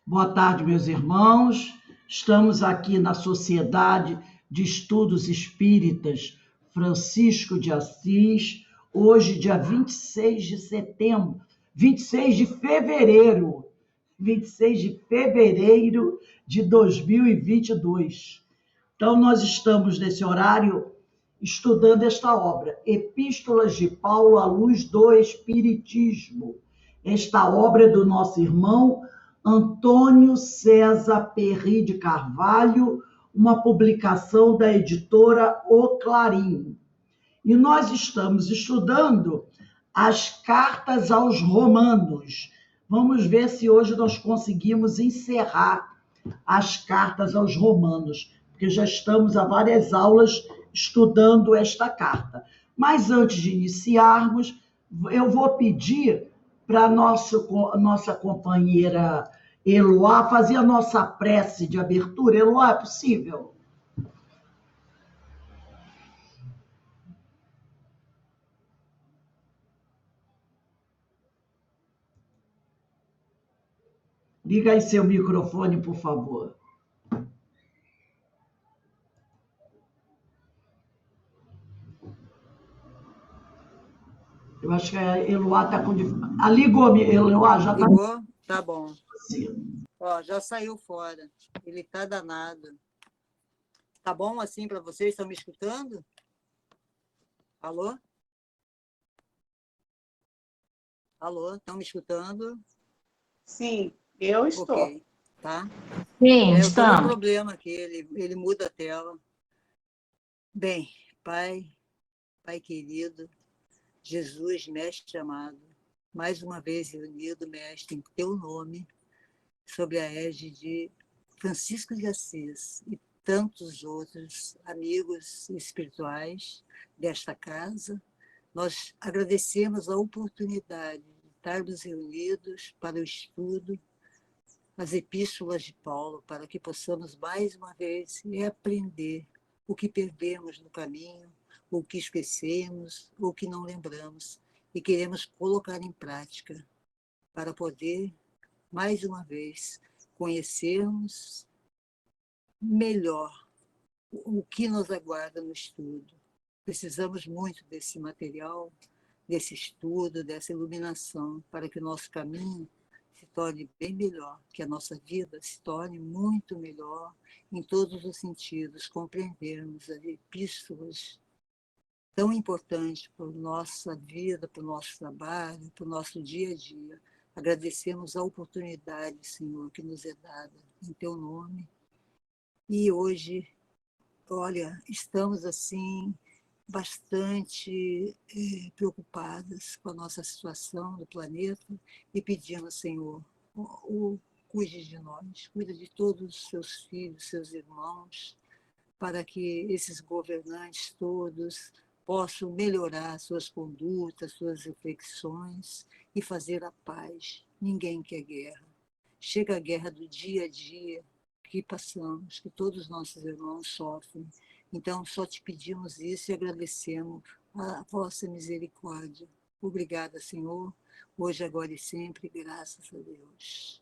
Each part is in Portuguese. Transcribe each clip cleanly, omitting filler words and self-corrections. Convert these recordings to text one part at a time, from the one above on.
Boa tarde, meus irmãos. Estamos aqui na Sociedade de Estudos Espíritas Francisco de Assis, hoje, dia 26 de setembro, 26 de fevereiro, 26 de fevereiro de 2022. Então, nós estamos nesse horário estudando esta obra, Epístolas de Paulo à Luz do Espiritismo. Esta obra é do nosso irmão Antônio César Perry de Carvalho, uma publicação da editora O Clarim. E nós estamos estudando as cartas aos Romanos. Vamos ver se hoje nós conseguimos encerrar as cartas aos Romanos, porque já estamos há várias aulas estudando esta carta. Mas antes de iniciarmos, eu vou pedir para a nossa companheira Eloá fazer a nossa prece de abertura. Eloá, é possível? Liga aí seu microfone, por favor. Eu acho que a Eloá está com dificuldade. Ligou, Eloá, já está. Ligou? Tá bom. Ó, já saiu fora. Ele tá danado. Tá bom assim para vocês? Estão me escutando? Alô? Alô? Estão me escutando? Sim, eu estou. Ok, tá? Sim, Eu tô com um estamos. problema aqui, ele muda a tela. Bem, Pai querido, Jesus, Mestre amado, mais uma vez reunido, Mestre, em teu nome, sob a égide de Francisco de Assis e tantos outros amigos espirituais desta casa, nós agradecemos a oportunidade de estarmos reunidos para o estudo das epístolas de Paulo, para que possamos mais uma vez aprender o que perdemos no caminho, o que esquecemos, o que não lembramos, e queremos colocar em prática para poder, mais uma vez, conhecermos melhor o que nos aguarda no estudo. Precisamos muito desse material, desse estudo, dessa iluminação, para que o nosso caminho se torne bem melhor, que a nossa vida se torne muito melhor em todos os sentidos, compreendermos as epístolas tão importantes para a nossa vida, para o nosso trabalho, para o nosso dia a dia. Agradecemos a oportunidade, Senhor, que nos é dada em teu nome. E hoje, olha, estamos assim bastante preocupadas com a nossa situação no planeta e pedimos, Senhor, cuide de nós, cuide de todos os seus filhos, seus irmãos, para que esses governantes todos possam melhorar suas condutas, suas reflexões e fazer a paz. Ninguém quer guerra. Chega a guerra do dia a dia que passamos, que todos os nossos irmãos sofrem. Então, só te pedimos isso e agradecemos a vossa misericórdia. Obrigada, Senhor, hoje, agora e sempre, graças a Deus.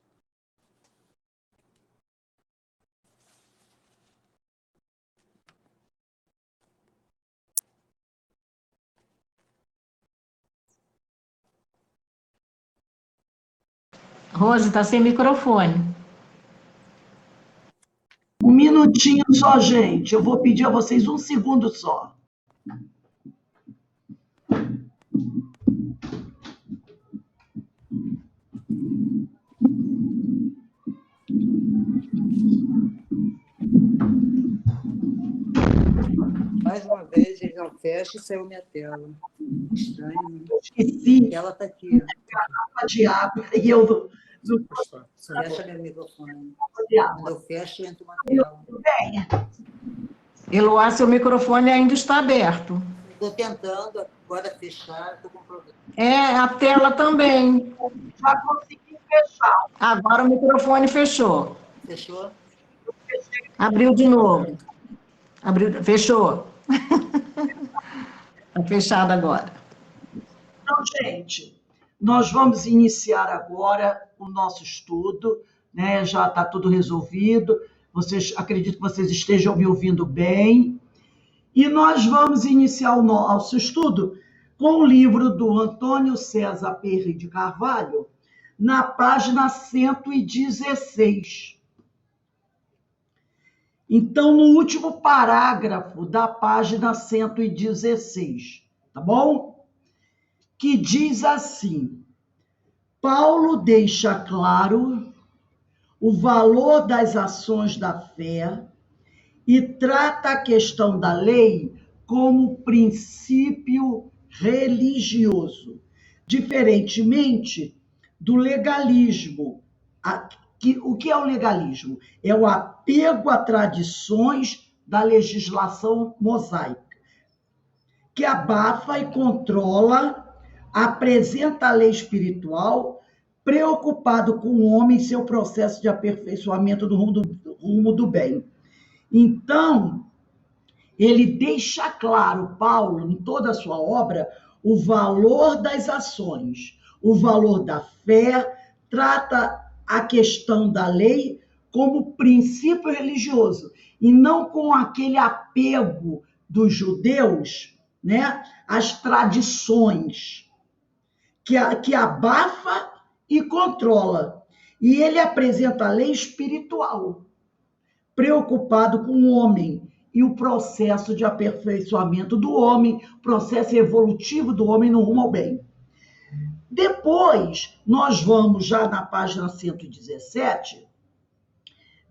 Rose, está sem microfone. Um minutinho só, gente. Eu vou pedir a vocês um segundo só. Mais uma vez, ele não fecha e saiu minha tela. Estranho, né? Esqueci. Ela está aqui. Garrafa de água e eu Fecha meu microfone. de água. Quando eu fecho, entra uma tela. Bem, Eloá, seu microfone ainda está aberto. Estou tentando agora fechar, estou com problema. A tela também. já consegui fechar. Agora o microfone fechou. Fechou? Abriu de novo. Fechou. Está fechado agora. Então, gente, nós vamos iniciar agora o nosso estudo né? Já está tudo resolvido. Acredito que vocês estejam me ouvindo bem. E nós vamos iniciar o nosso estudo com o livro do Antônio César Perry de Carvalho, na página 116. Então, no último parágrafo da página 116, tá bom? Que diz assim: Paulo deixa claro o valor das ações da fé e trata a questão da lei como princípio religioso, diferentemente do legalismo. O que é o legalismo? É o apego a tradições da legislação mosaica, que abafa e controla, apresenta a lei espiritual, preocupado com o homem e seu processo de aperfeiçoamento do rumo do bem. Então, ele deixa claro, Paulo, em toda a sua obra, o valor das ações, o valor da fé, trata a questão da lei como princípio religioso, e não com aquele apego dos judeus, né, às tradições, que abafa e controla. E ele apresenta a lei espiritual, preocupado com o homem e o processo de aperfeiçoamento do homem, processo evolutivo do homem no rumo ao bem. Depois, nós vamos, já na página 117,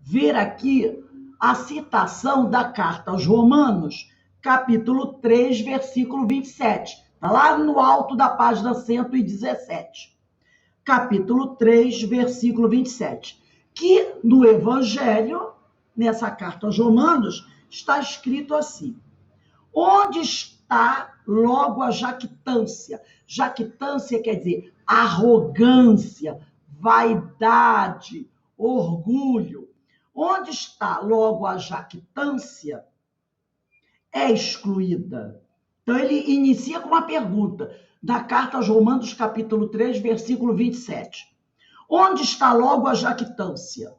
ver aqui a citação da carta aos Romanos, capítulo 3, versículo 27. Está lá no alto da página 117. Capítulo 3, versículo 27. Que no Evangelho, nessa carta aos Romanos, está escrito assim: onde está logo a jactância? Jactância quer dizer arrogância, vaidade, orgulho. Onde está logo a jactância? É excluída. Então, ele inicia com uma pergunta, da carta aos Romanos, capítulo 3, versículo 27. Onde está logo a jactância?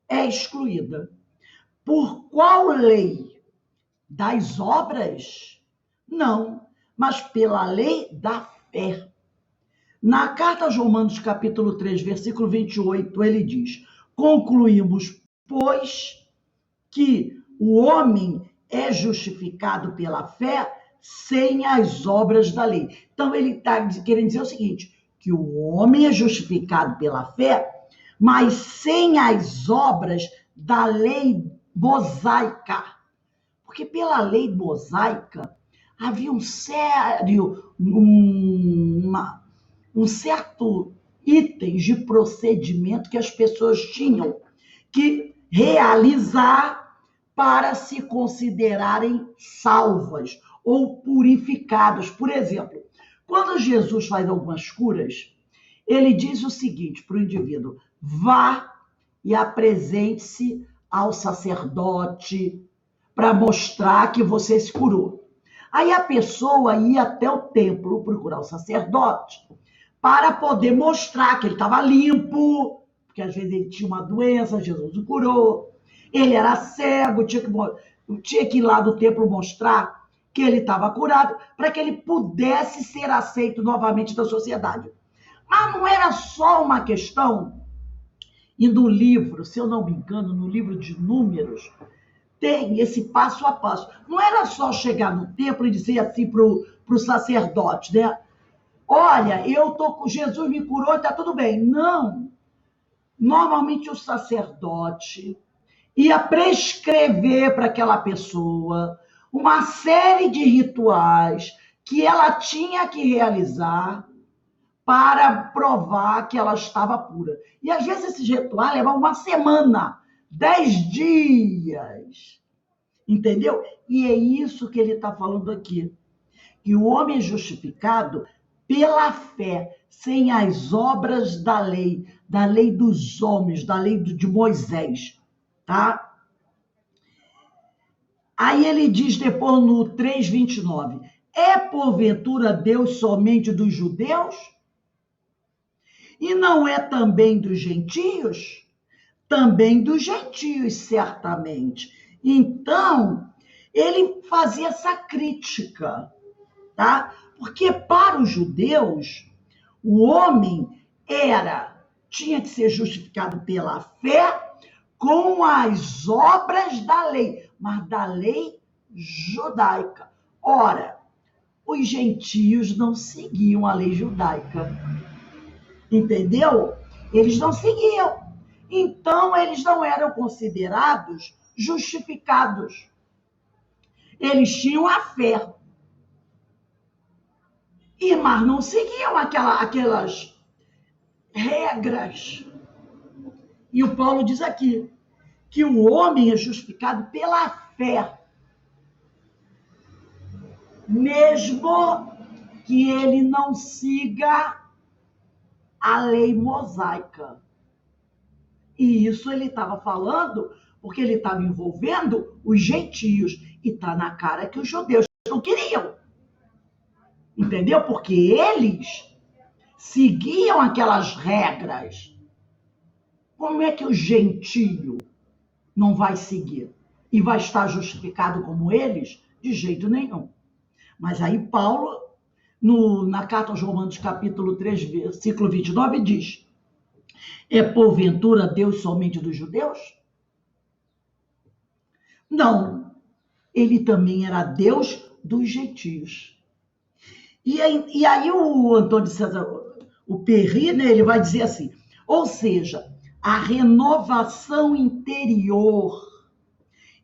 É excluída. Por qual lei? Das obras? Não, mas pela lei da fé. Na carta aos Romanos, capítulo 3, versículo 28, ele diz: concluímos, pois, que o homem é justificado pela fé sem as obras da lei. Então, ele está querendo dizer o seguinte, que o homem é justificado pela fé, mas sem as obras da lei mosaica. Porque pela lei mosaica havia um certo itens de procedimento que as pessoas tinham que realizar para se considerarem salvas ou purificadas. Por exemplo, quando Jesus faz algumas curas, ele diz o seguinte para o indivíduo: vá e apresente-se ao sacerdote para mostrar que você se curou. Aí a pessoa ia até o templo procurar o sacerdote para poder mostrar que ele estava limpo, porque às vezes ele tinha uma doença, Jesus o curou. Ele era cego, tinha que ir lá do templo mostrar que ele estava curado, para que ele pudesse ser aceito novamente da sociedade. Mas não era só uma questão. E no livro, se eu não me engano, no livro de Números, tem esse passo a passo. Não era só chegar no templo e dizer assim para o sacerdote, né? Olha, Jesus me curou, está tudo bem. Não. Normalmente o sacerdote ia prescrever para aquela pessoa uma série de rituais que ela tinha que realizar para provar que ela estava pura. E às vezes esses rituais levavam uma semana, 10 dias. Entendeu? E é isso que ele está falando aqui. Que o homem é justificado pela fé, sem as obras da lei dos homens, da lei de Moisés. Tá? Aí ele diz depois no 3:29, é porventura Deus somente dos judeus? E não é também dos gentios? também dos gentios, certamente. Então, ele fazia essa crítica, tá? Porque para os judeus, o homem tinha que ser justificado pela fé com as obras da lei, mas da lei judaica. Ora, os gentios não seguiam a lei judaica, entendeu? Eles não seguiam. Então, eles não eram considerados justificados. Eles tinham a fé, mas não seguiam aquelas regras. E o Paulo diz aqui que o homem é justificado pela fé, mesmo que ele não siga a lei mosaica. E isso ele estava falando porque ele estava envolvendo os gentios. E está na cara que os judeus não queriam. Entendeu? Porque eles seguiam aquelas regras. Como é que o gentio não vai seguir? E vai estar justificado como eles? De jeito nenhum. Mas aí Paulo, na carta aos Romanos, capítulo 3, versículo 29, diz: é porventura Deus somente dos judeus? Não. Ele também era Deus dos gentios. E aí o Antônio César, o Perry, né, ele vai dizer assim, ou seja, a renovação interior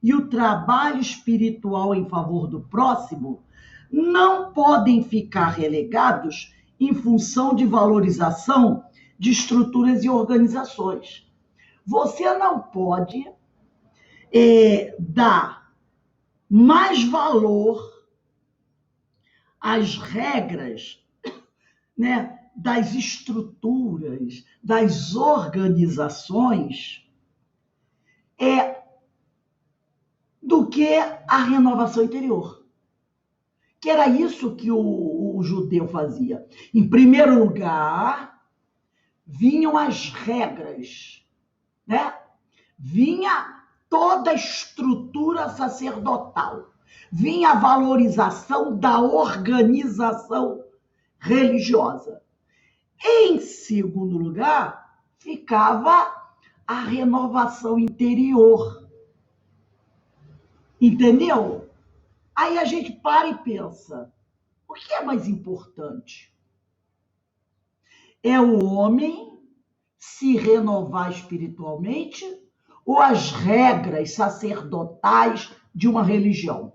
e o trabalho espiritual em favor do próximo não podem ficar relegados em função de valorização de estruturas e organizações. Você não pode dar mais valor às regras, né, das estruturas, das organizações, do que a renovação interior. Que era isso que o judeu fazia. Em primeiro lugar, vinham as regras, né? Vinha toda a estrutura sacerdotal, vinha a valorização da organização religiosa. Em segundo lugar, ficava a renovação interior. Entendeu? Aí a gente para e pensa, o que é mais importante? É o homem se renovar espiritualmente ou as regras sacerdotais de uma religião?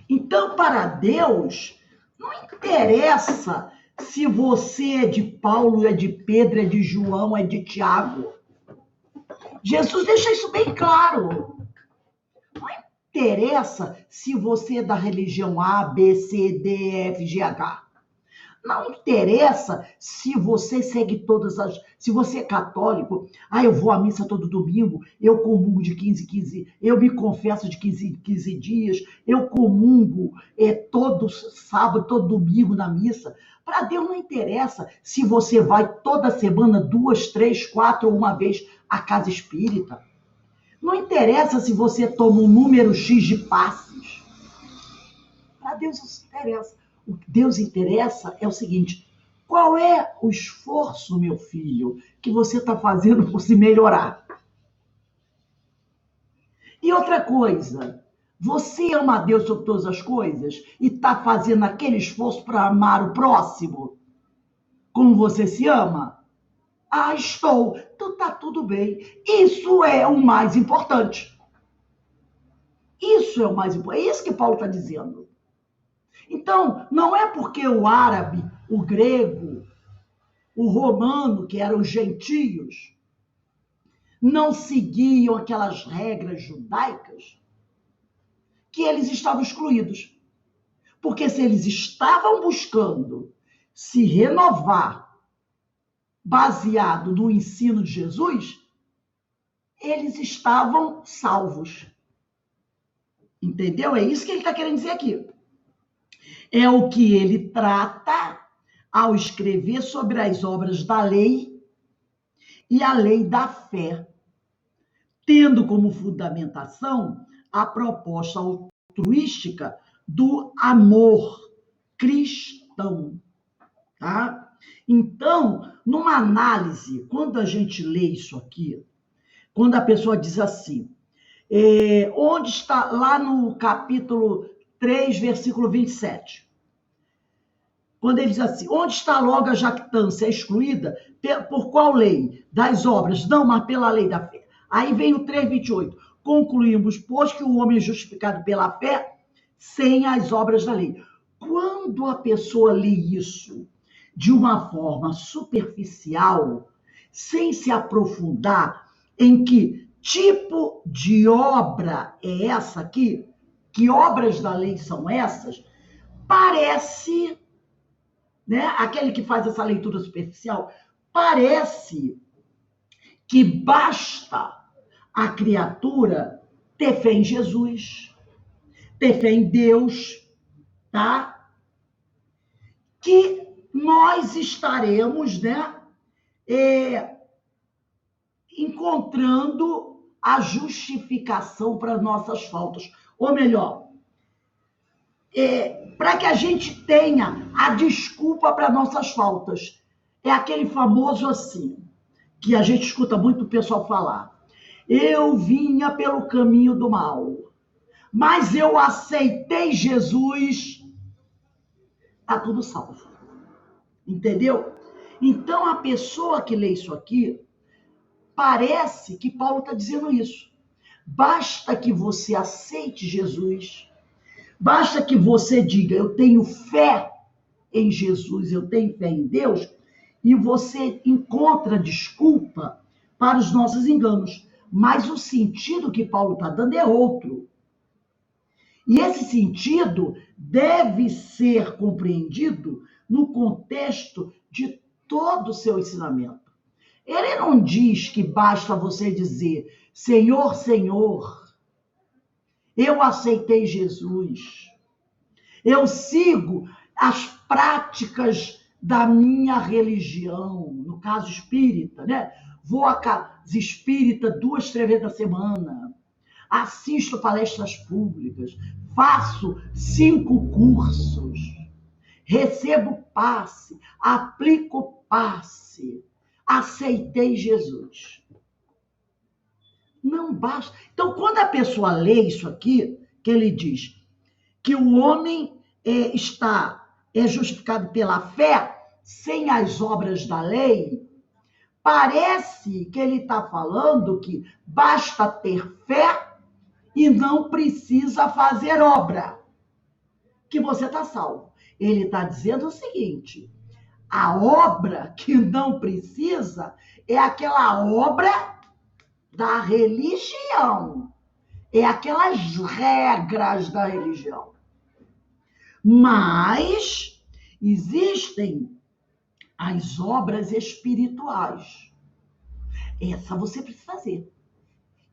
Então, para Deus, não interessa se você é de Paulo, é de Pedro, é de João, é de Tiago. Jesus deixa isso bem claro. Não interessa se você é da religião A, B, C, D, F, G, H. Não interessa se você segue se você é católico, eu vou à missa todo domingo, eu comungo de 15 em 15, eu me confesso de 15 em 15 dias, eu comungo todo sábado, todo domingo na missa. Para Deus não interessa se você vai toda semana 2, 3, 4 ou uma vez à casa espírita. Não interessa se você toma um número X de passes. Para Deus isso não interessa. O que Deus interessa é o seguinte: qual é o esforço, meu filho, que você está fazendo por se melhorar? E outra coisa, você ama a Deus sobre todas as coisas e está fazendo aquele esforço para amar o próximo como você se ama? Estou. Então está tudo bem. Isso é o mais importante. Isso é o mais importante. É isso que Paulo está dizendo. Então, não é porque o árabe, o grego, o romano, que eram os gentios, não seguiam aquelas regras judaicas, que eles estavam excluídos. Porque se eles estavam buscando se renovar baseado no ensino de Jesus, eles estavam salvos. Entendeu? É isso que ele está querendo dizer aqui. É o que ele trata ao escrever sobre as obras da lei e a lei da fé, tendo como fundamentação a proposta altruística do amor cristão, tá? Então, numa análise, quando a gente lê isso aqui, quando a pessoa diz assim, onde está, lá no capítulo 3, versículo 27, quando ele diz assim, onde está logo a jactância excluída? Por qual lei? Das obras? Não, mas pela lei da fé. Aí vem o 3:28. Concluímos, pois, que o homem é justificado pela fé sem as obras da lei. Quando a pessoa lê isso de uma forma superficial, sem se aprofundar em que tipo de obra é essa aqui, que obras da lei são essas, parece, né, aquele que faz essa leitura superficial, parece que basta a criatura ter fé em Jesus, ter fé em Deus, tá? Que nós estaremos, né, encontrando a justificação para nossas faltas. Ou melhor, para que a gente tenha a desculpa para nossas faltas. É aquele famoso assim, que a gente escuta muito o pessoal falar. Eu vinha pelo caminho do mal, mas eu aceitei Jesus, tá tudo salvo. Entendeu? Então, a pessoa que lê isso aqui, parece que Paulo está dizendo isso. Basta que você aceite Jesus, basta que você diga, eu tenho fé em Jesus, eu tenho fé em Deus, e você encontra desculpa para os nossos enganos. Mas o sentido que Paulo está dando é outro. E esse sentido deve ser compreendido no contexto de todo o seu ensinamento. Ele não diz que basta você dizer, Senhor, Senhor, eu aceitei Jesus, eu sigo as práticas da minha religião, no caso espírita, né? Vou a casa espírita 2, 3 vezes na semana, assisto palestras públicas, faço 5 cursos, recebo passe, aplico passe, aceitei Jesus. Não basta. Então, quando a pessoa lê isso aqui, que ele diz que o homem é justificado pela fé, sem as obras da lei, parece que ele está falando que basta ter fé e não precisa fazer obra, que você está salvo. Ele está dizendo o seguinte, a obra que não precisa é aquela obra da religião, é aquelas regras da religião. Mas existem as obras espirituais. Essa você precisa fazer.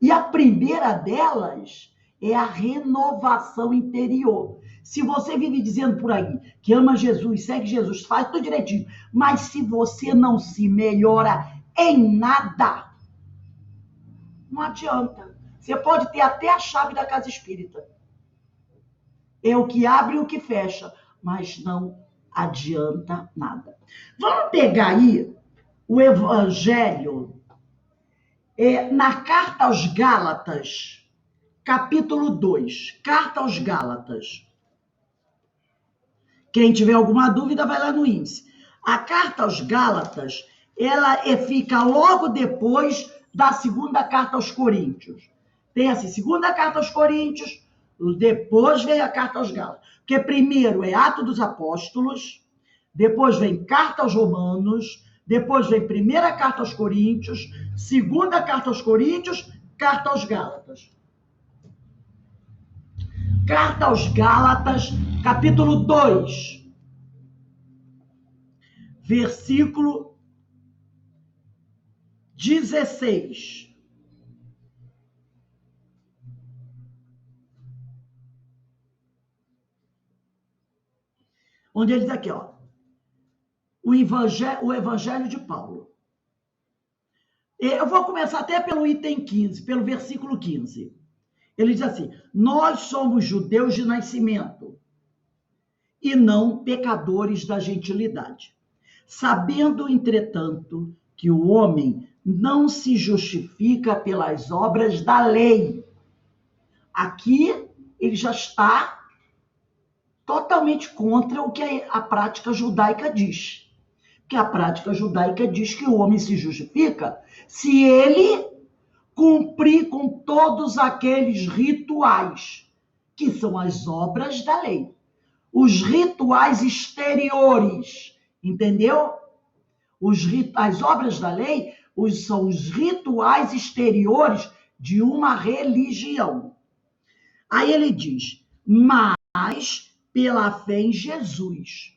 E a primeira delas é a renovação interior. Se você vive dizendo por aí que ama Jesus, segue Jesus, faz tudo direitinho, mas se você não se melhora em nada, não adianta. Você pode ter até a chave da casa espírita. É o que abre e o que fecha, mas não adianta nada. Vamos pegar aí o Evangelho na Carta aos Gálatas, capítulo 2. Carta aos Gálatas. Quem tiver alguma dúvida, vai lá no índice. A Carta aos Gálatas, ela fica logo depois da segunda Carta aos Coríntios. Tem assim, segunda Carta aos Coríntios, depois vem a Carta aos Gálatas. Porque primeiro é Atos dos Apóstolos, depois vem Carta aos Romanos, depois vem primeira Carta aos Coríntios, segunda Carta aos Coríntios, Carta aos Gálatas. Carta aos Gálatas, capítulo 2, versículo 16. Onde ele diz aqui, ó, o Evangelho de Paulo. Eu vou começar até pelo item 15, pelo versículo 15. Ele diz assim: nós somos judeus de nascimento e não pecadores da gentilidade. Sabendo, entretanto, que o homem não se justifica pelas obras da lei. Aqui ele já está totalmente contra o que a prática judaica diz. Porque a prática judaica diz que o homem se justifica se ele cumprir com todos aqueles rituais, que são as obras da lei. Os rituais exteriores, entendeu? As obras da lei são os rituais exteriores de uma religião. Aí ele diz, mas pela fé em Jesus.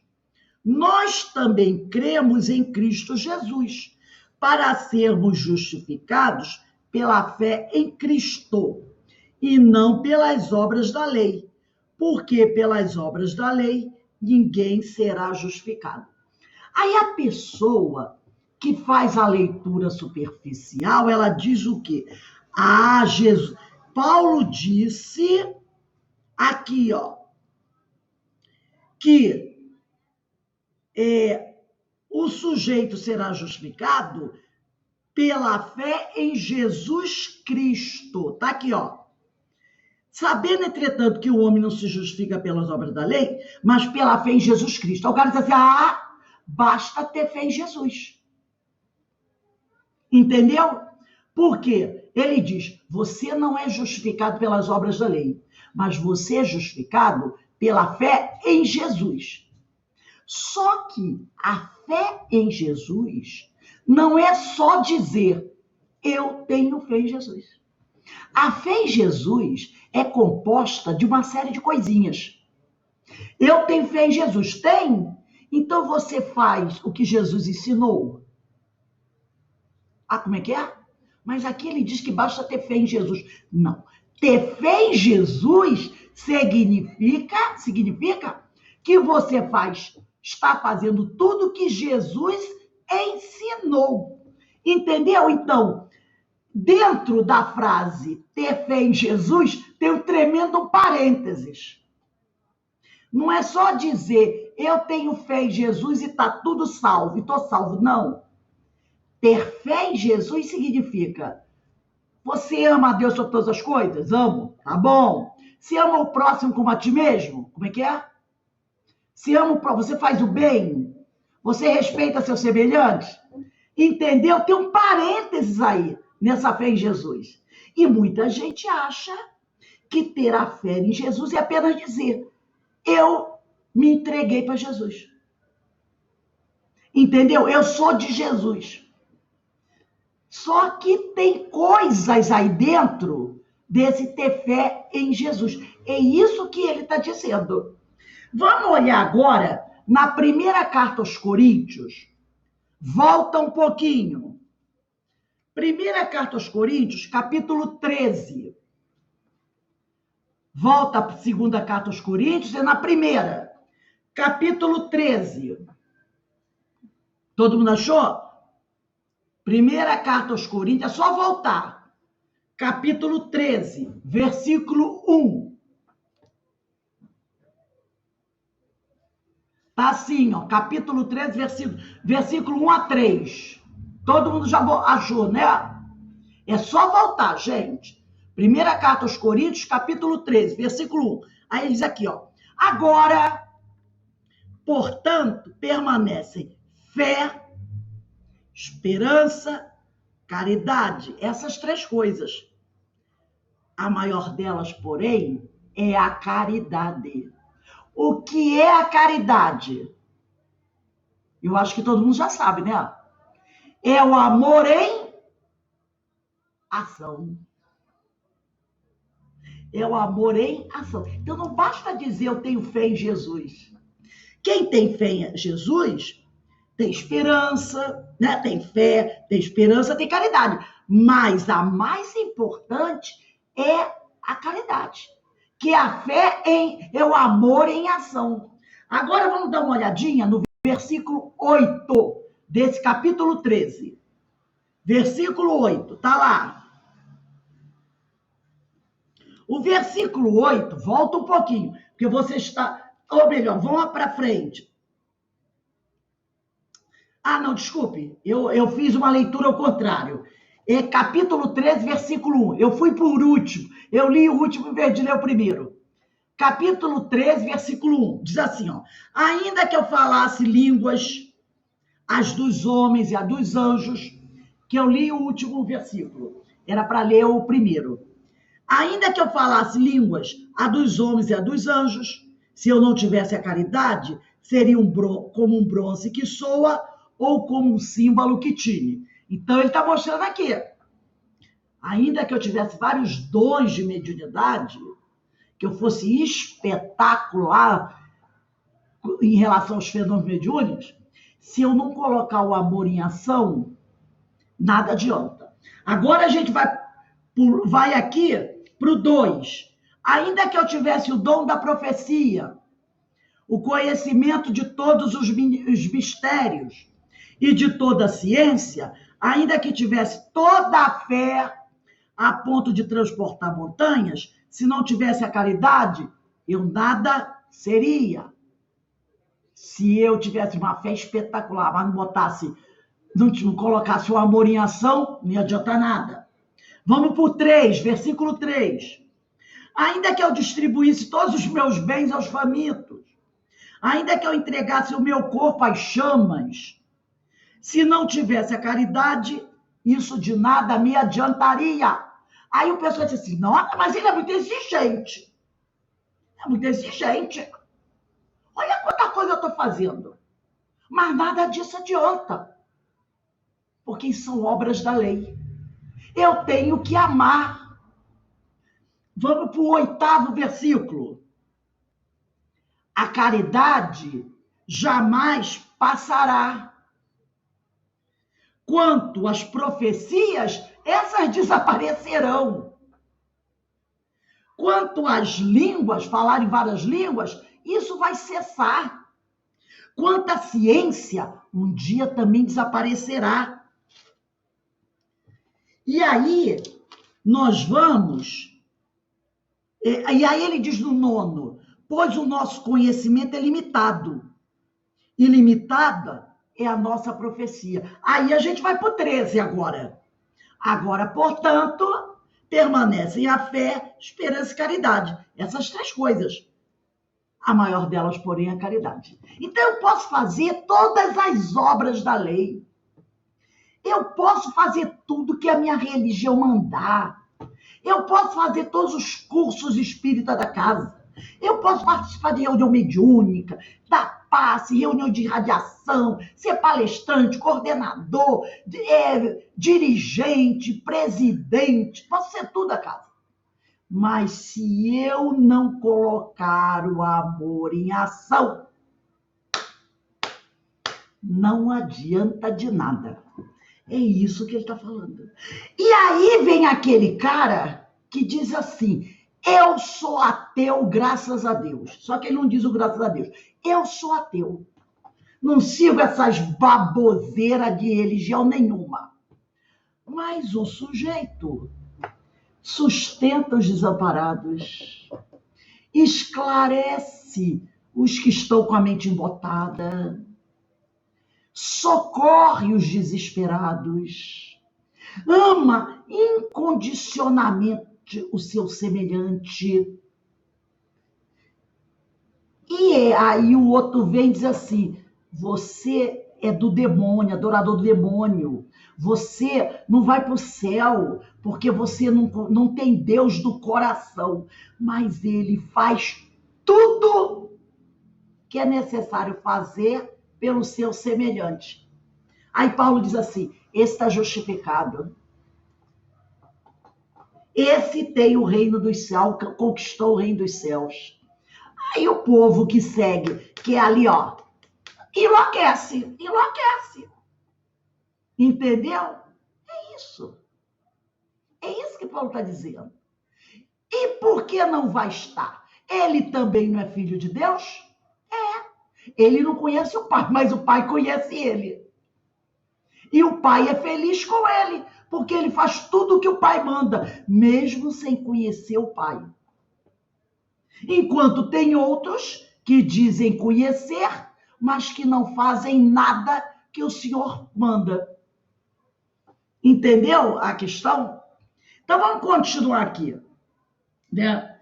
Nós também cremos em Cristo Jesus, para sermos justificados pela fé em Cristo, e não pelas obras da lei, porque pelas obras da lei ninguém será justificado. Aí a pessoa que faz a leitura superficial, ela diz o quê? Jesus. Paulo disse aqui, ó, que o sujeito será justificado pela fé em Jesus Cristo. Tá aqui, ó. Sabendo, entretanto, que o homem não se justifica pelas obras da lei, mas pela fé em Jesus Cristo. Aí o cara diz assim, basta ter fé em Jesus. Entendeu? Porque ele diz, você não é justificado pelas obras da lei, mas você é justificado pela fé em Jesus. Só que a fé em Jesus não é só dizer, eu tenho fé em Jesus. A fé em Jesus é composta de uma série de coisinhas. Eu tenho fé em Jesus. Tem? Então você faz o que Jesus ensinou. Como é que é? Mas aqui ele diz que basta ter fé em Jesus. Não. Ter fé em Jesus significa que você está fazendo tudo que Jesus ensinou. Entendeu? Então, dentro da frase ter fé em Jesus, tem um tremendo parênteses. Não é só dizer, eu tenho fé em Jesus e está tudo salvo, e estou salvo. Não. Ter fé em Jesus significa, você ama a Deus sobre todas as coisas? Amo. Tá bom. Você ama o próximo como a ti mesmo? Como é que é? Você faz o bem? Você respeita seus semelhantes? Entendeu? Tem um parênteses aí nessa fé em Jesus. E muita gente acha que ter a fé em Jesus é apenas dizer, eu me entreguei para Jesus. Entendeu? Eu sou de Jesus. Só que tem coisas aí dentro desse ter fé em Jesus. É isso que ele está dizendo. Vamos olhar agora na primeira carta aos Coríntios. Volta um pouquinho. Primeira carta aos Coríntios, capítulo 13. Volta para a segunda carta aos Coríntios, é na primeira. Capítulo 13. Todo mundo achou? Primeira carta aos Coríntios, é só voltar. Capítulo 13, versículo 1. Tá assim, ó, capítulo 13, versículo 1 a 3. Todo mundo já achou, né? É só voltar, gente. Primeira carta aos Coríntios, capítulo 13, versículo 1. Aí ele diz aqui, ó. Agora, portanto, permanecem fé, esperança, caridade. Essas três coisas. A maior delas, porém, é a caridade. O que é a caridade? Eu acho que todo mundo já sabe, né? É o amor em ação. É o amor em ação. Então, não basta dizer eu tenho fé em Jesus. Quem tem fé em Jesus tem esperança, né? Tem fé, tem esperança, tem caridade. Mas a mais importante é a caridade. Que a fé é o amor em ação. Agora vamos dar uma olhadinha no versículo 8 desse capítulo 13. Versículo 8, tá lá. O versículo 8, volta um pouquinho, porque você está... Ou melhor, vamos lá para frente. Ah, não, desculpe, eu fiz uma leitura ao contrário. É capítulo 13, versículo 1. Eu fui por último, eu li o último em vez de ler o primeiro. Capítulo 13, versículo 1, diz assim, ó. Ainda que eu falasse línguas, as dos homens e as dos anjos, que eu li o último versículo, era para ler o primeiro. Ainda que eu falasse línguas, a dos homens e a dos anjos, se eu não tivesse a caridade, seria como um bronze que soa ou como um símbolo que tine. Então, ele está mostrando aqui. Ainda que eu tivesse vários dons de mediunidade, que eu fosse espetacular em relação aos fenômenos mediúnicos, se eu não colocar o amor em ação, nada adianta. Agora a gente vai aqui para o 2. Ainda que eu tivesse o dom da profecia, o conhecimento de todos os mistérios e de toda a ciência, ainda que tivesse toda a fé a ponto de transportar montanhas, se não tivesse a caridade, eu nada seria. Se eu tivesse uma fé espetacular, mas não colocasse o amor em ação, não ia adiantar nada. Vamos para o 3, versículo 3. Ainda que eu distribuísse todos os meus bens aos famintos, ainda que eu entregasse o meu corpo às chamas, se não tivesse a caridade, isso de nada me adiantaria. Aí o pessoal diz assim, nossa, mas ele é muito exigente. É muito exigente. Olha quanta coisa eu estou fazendo. Mas nada disso adianta. Porque são obras da lei. Eu tenho que amar. Vamos para o 8º versículo. A caridade jamais passará. Quanto às profecias, essas desaparecerão. Quanto às línguas, falar em várias línguas, isso vai cessar. Quanto à ciência, um dia também desaparecerá. E aí, nós vamos... E aí ele diz no 9, pois o nosso conhecimento é limitado. Ilimitada é a nossa profecia. Aí a gente vai para o 13 agora. Agora, portanto, permanecem a fé, esperança e caridade. Essas 3 coisas. A maior delas, porém, é a caridade. Então, eu posso fazer todas as obras da lei. Eu posso fazer tudo que a minha religião mandar. Eu posso fazer todos os cursos espíritas da casa. Eu posso participar de reunião mediúnica, dar passe, reunião de radiação, ser palestrante, coordenador, dirigente, presidente. Posso ser tudo da casa. Mas se eu não colocar o amor em ação, não adianta de nada. É isso que ele está falando. E aí vem aquele cara que diz assim, eu sou ateu, graças a Deus. Só que ele não diz o graças a Deus. Eu sou ateu. Não sigo essas baboseiras de religião nenhuma. Mas o sujeito sustenta os desamparados, esclarece os que estão com a mente embotada, socorre os desesperados, ama incondicionalmente o seu semelhante. E aí o outro vem e diz assim, você é do demônio, adorador do demônio. Você não vai para o céu porque você não tem Deus do coração. Mas ele faz tudo que é necessário fazer pelo seu semelhante. Aí Paulo diz assim, esse está justificado. Esse tem o reino dos céus, conquistou o reino dos céus. Aí o povo que segue, que é ali, ó, enlouquece. Entendeu? É isso. É isso que Paulo está dizendo. E por que não vai estar? Ele também não é filho de Deus? É. Ele não conhece o pai, mas o pai conhece ele. E o pai é feliz com ele, porque ele faz tudo o que o pai manda, mesmo sem conhecer o pai. Enquanto tem outros que dizem conhecer, mas que não fazem nada que o Senhor manda. Entendeu a questão? Então vamos continuar aqui, né?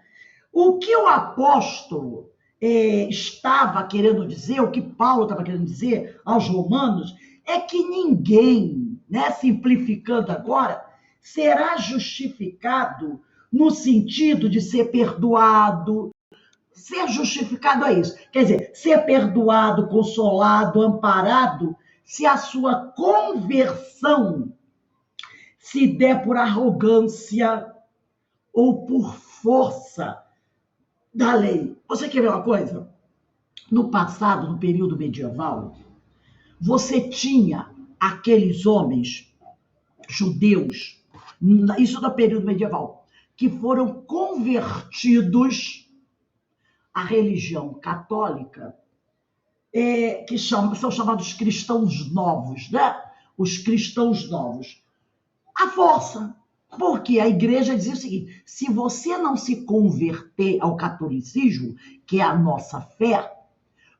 O que o apóstolo estava querendo dizer, o que Paulo estava querendo dizer aos romanos, é que ninguém, né, simplificando agora, será justificado no sentido de ser perdoado. Ser justificado é isso. Quer dizer, ser perdoado, consolado, amparado, se a sua conversão se der por arrogância ou por força da lei. Você quer ver uma coisa? No passado, no período medieval, você tinha aqueles homens judeus, isso no período medieval, que foram convertidos à religião católica, que são chamados cristãos novos, né? Os cristãos novos. À força. Porque a igreja dizia o seguinte: se você não se converter ao catolicismo, que é a nossa fé,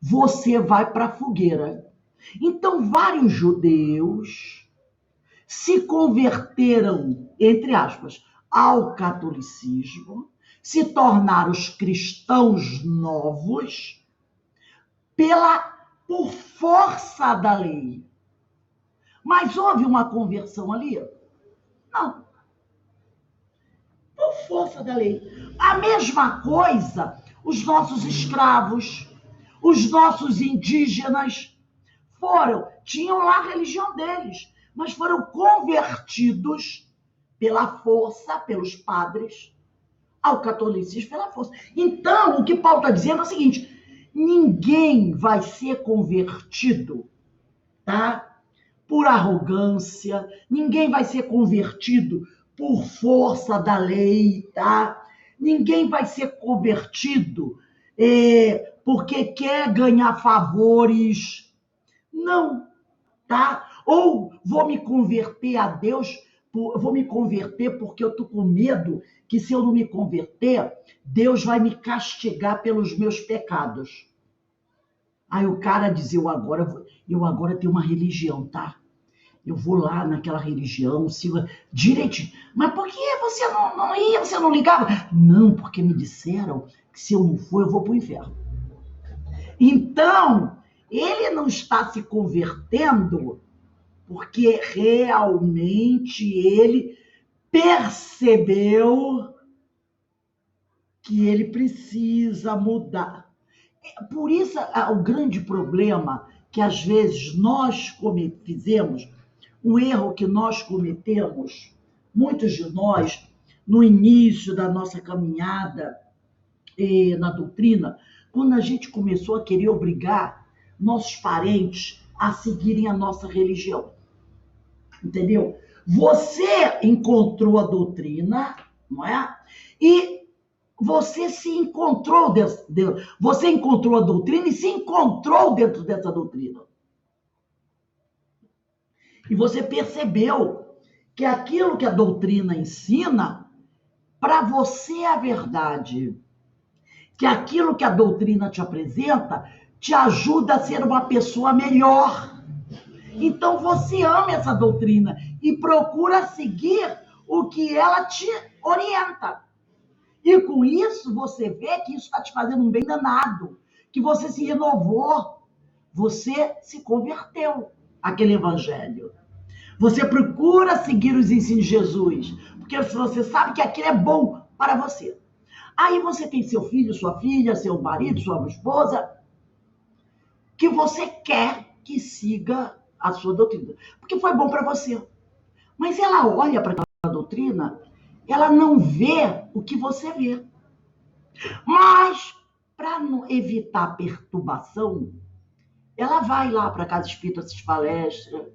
você vai para a fogueira. Então, vários judeus se converteram, entre aspas, ao catolicismo, se tornaram os cristãos novos por força da lei. Mas houve uma conversão ali? Não. Por força da lei. A mesma coisa, os nossos escravos, os nossos indígenas tinham lá a religião deles, mas foram convertidos pela força, pelos padres, ao catolicismo pela força. Então, o que Paulo está dizendo é o seguinte: ninguém vai ser convertido, tá? Por arrogância, ninguém vai ser convertido por força da lei, tá? Ninguém vai ser convertido porque quer ganhar favores. Não, tá? Ou vou me converter a Deus, vou me converter porque eu tô com medo que, se eu não me converter, Deus vai me castigar pelos meus pecados. Aí o cara diz: eu agora tenho uma religião, tá? Eu vou lá naquela religião, sigo direitinho. Mas por que você não ia, você não ligava? Não, porque me disseram que se eu não for, eu vou para o inferno. Então, ele não está se convertendo porque realmente ele percebeu que ele precisa mudar. Por isso, o grande problema que às vezes nós fizemos, um erro que nós cometemos, muitos de nós, no início da nossa caminhada na doutrina, quando a gente começou a querer obrigar nossos parentes a seguirem a nossa religião. Entendeu? Você encontrou a doutrina, não é? E você se encontrou você encontrou a doutrina e se encontrou dentro dessa doutrina. E você percebeu que aquilo que a doutrina ensina, para você é a verdade. Que aquilo que a doutrina te apresenta te ajuda a ser uma pessoa melhor. Então você ama essa doutrina e procura seguir o que ela te orienta. E com isso você vê que isso está te fazendo um bem danado, que você se renovou, você se converteu àquele evangelho. Você procura seguir os ensinos de Jesus, porque você sabe que aquilo é bom para você. Aí você tem seu filho, sua filha, seu marido, sua esposa, que você quer que siga a sua doutrina, porque foi bom para você. Mas ela olha para aquela doutrina, ela não vê o que você vê. Mas, para evitar perturbação, ela vai lá para a casa espírita, assistir palestra,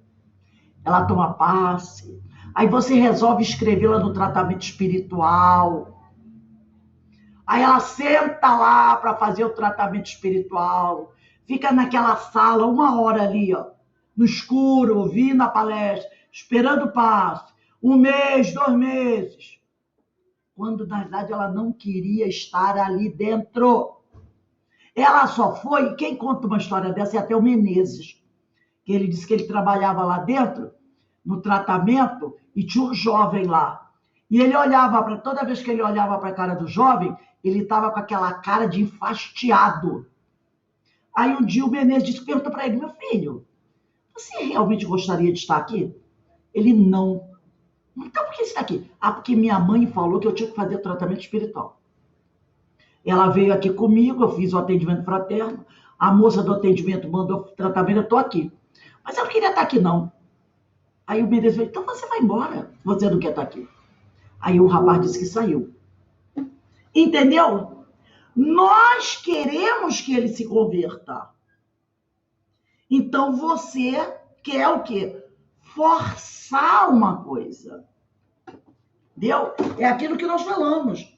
ela toma passe, aí você resolve escrevê-la no tratamento espiritual, aí ela senta lá para fazer o tratamento espiritual, fica naquela sala 1 hora ali, ó, no escuro, ouvindo a palestra, esperando o passe, 1 mês, 2 meses, quando na verdade ela não queria estar ali dentro. Ela só foi, quem conta uma história dessa é até o Menezes, que ele disse que ele trabalhava lá dentro, no tratamento, e tinha um jovem lá. E ele olhava para, toda vez que ele olhava para a cara do jovem, ele estava com aquela cara de enfastiado. Aí um dia o Menezes perguntou para ele: meu filho, você realmente gostaria de estar aqui? Ele não. Então por que você está aqui? Ah, porque minha mãe falou que eu tinha que fazer tratamento espiritual. Ela veio aqui comigo, eu fiz o atendimento fraterno, a moça do atendimento mandou tratamento, eu estou aqui. Mas eu não queria estar aqui, não. Aí o Menezes falou: então você vai embora, se você não quer estar aqui. Aí o rapaz disse que saiu. Entendeu? Nós queremos que ele se converta. Então você quer o quê? Forçar uma coisa. Entendeu? É aquilo que nós falamos.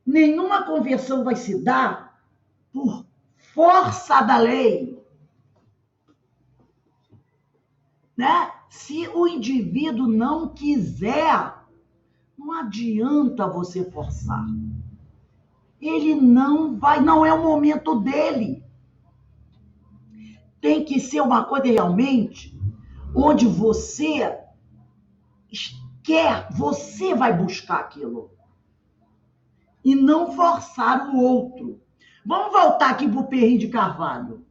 Nenhuma conversão vai se dar por força da lei. Né? Se o indivíduo não quiser, não adianta você forçar. Ele não vai, não é o momento dele. Tem que ser uma coisa realmente onde você quer, você vai buscar aquilo. E não forçar o outro. Vamos voltar aqui para o Perry de Carvalho.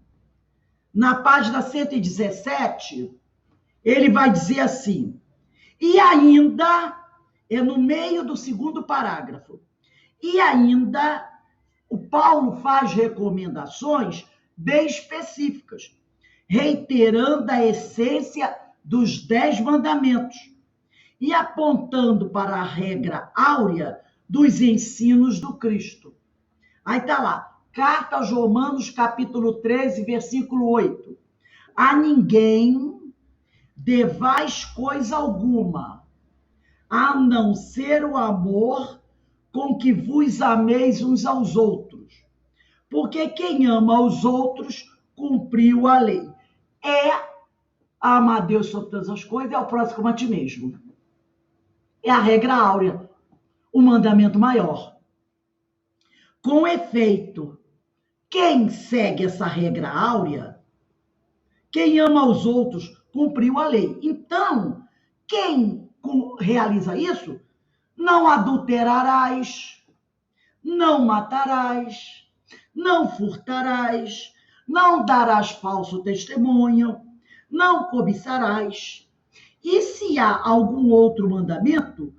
Na página 117, ele vai dizer assim: e ainda, é no meio do segundo parágrafo, e ainda o Paulo faz recomendações bem específicas, reiterando a essência dos 10 mandamentos e apontando para a regra áurea dos ensinos do Cristo. Aí está lá, Carta aos Romanos, capítulo 13, versículo 8. A ninguém devais coisa alguma, a não ser o amor com que vos ameis uns aos outros. Porque quem ama aos outros, cumpriu a lei. É amar a Deus sobre todas as coisas e ao próximo como a ti mesmo. É a regra áurea, o mandamento maior. Com efeito, quem segue essa regra áurea, quem ama aos outros, cumpriu a lei. Então, quem realiza isso, não adulterarás, não matarás, não furtarás, não darás falso testemunho, não cobiçarás. E se há algum outro mandamento,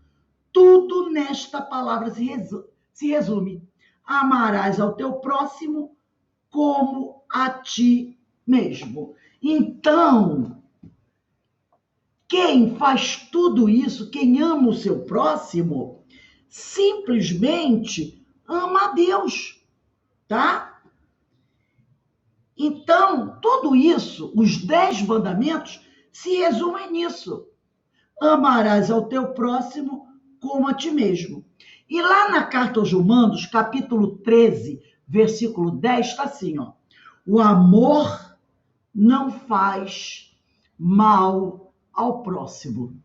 tudo nesta palavra se resume: amarás ao teu próximo como a ti mesmo. Então, quem faz tudo isso, quem ama o seu próximo, simplesmente ama a Deus, tá? Então, tudo isso, os 10 mandamentos, se resumem nisso. Amarás ao teu próximo como a ti mesmo. E lá na Carta aos Romanos, capítulo 13, versículo 10, está assim, ó: o amor não faz mal ao próximo.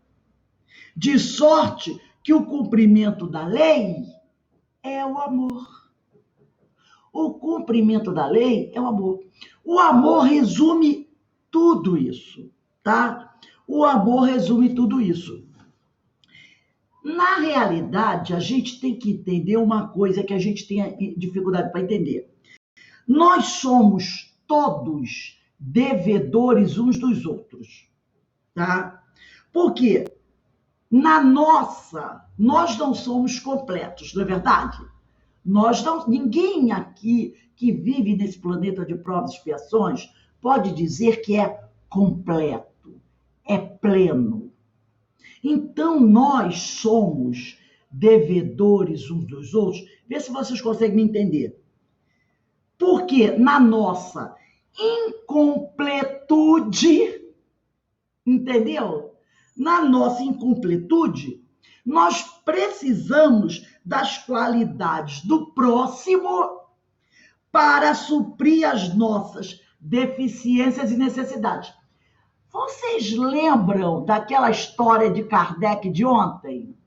De sorte que o cumprimento da lei é o amor. O cumprimento da lei é o amor. O amor resume tudo isso, tá? O amor resume tudo isso. Na realidade, a gente tem que entender uma coisa que a gente tem dificuldade para entender. Nós somos todos devedores uns dos outros, tá? Porque nós não somos completos, não é verdade? Ninguém aqui que vive nesse planeta de provas e expiações pode dizer que é completo, é pleno. Então, nós somos devedores uns dos outros. Vê se vocês conseguem me entender. Porque na nossa incompletude, entendeu? Na nossa incompletude, nós precisamos das qualidades do próximo para suprir as nossas deficiências e necessidades. Vocês lembram daquela história de Kardec de ontem?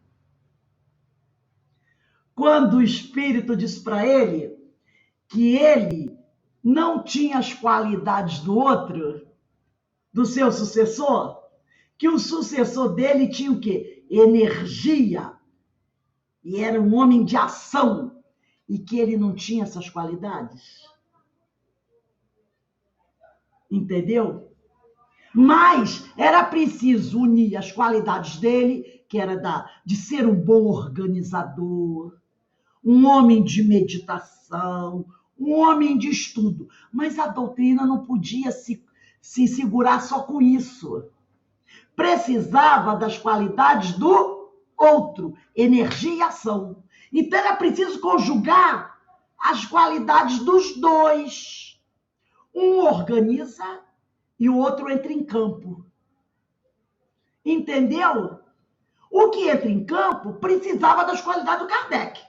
Quando o espírito disse para ele que ele não tinha as qualidades do outro, do seu sucessor, que o sucessor dele tinha o quê? Energia. E era um homem de ação. E que ele não tinha essas qualidades. Entendeu? Mas era preciso unir as qualidades dele, que era de ser um bom organizador, um homem de meditação, um homem de estudo. Mas a doutrina não podia se segurar só com isso. Precisava das qualidades do outro, energia e ação. Então era preciso conjugar as qualidades dos dois. Um organiza e o outro entra em campo. Entendeu? O que entra em campo precisava das qualidades do Kardec,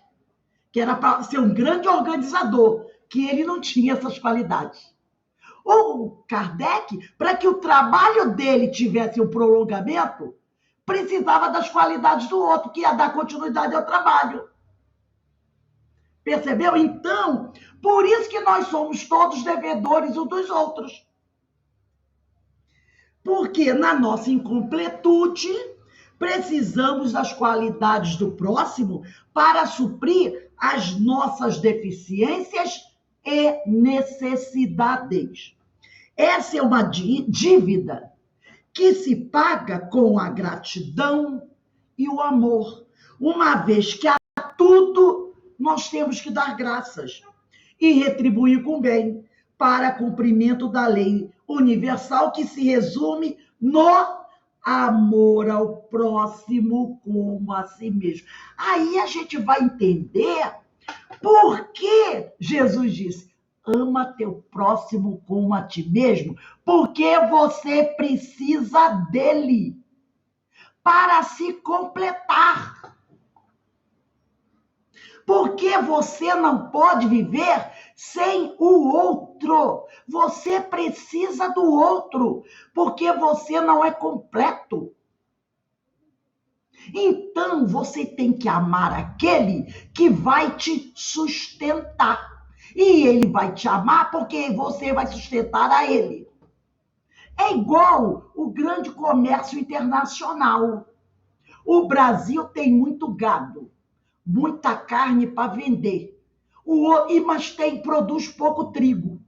que era para ser um grande organizador, que ele não tinha essas qualidades. O Kardec, para que o trabalho dele tivesse um prolongamento, precisava das qualidades do outro, que ia dar continuidade ao trabalho. Percebeu? Então, por isso que nós somos todos devedores uns dos outros. Porque na nossa incompletude, precisamos das qualidades do próximo para suprir as nossas deficiências e necessidades. Essa é uma dívida que se paga com a gratidão e o amor, uma vez que a tudo nós temos que dar graças e retribuir com bem para cumprimento da lei universal, que se resume no amor ao próximo como a si mesmo. Aí a gente vai entender por que Jesus disse: ama teu próximo como a ti mesmo, porque você precisa dele para se completar. Porque você não pode viver sem o outro. Você precisa do outro, porque você não é completo. Então, você tem que amar aquele que vai te sustentar. E ele vai te amar porque você vai sustentar a ele. É igual o grande comércio internacional. O Brasil tem muito gado, muita carne para vender, mas produz pouco trigo.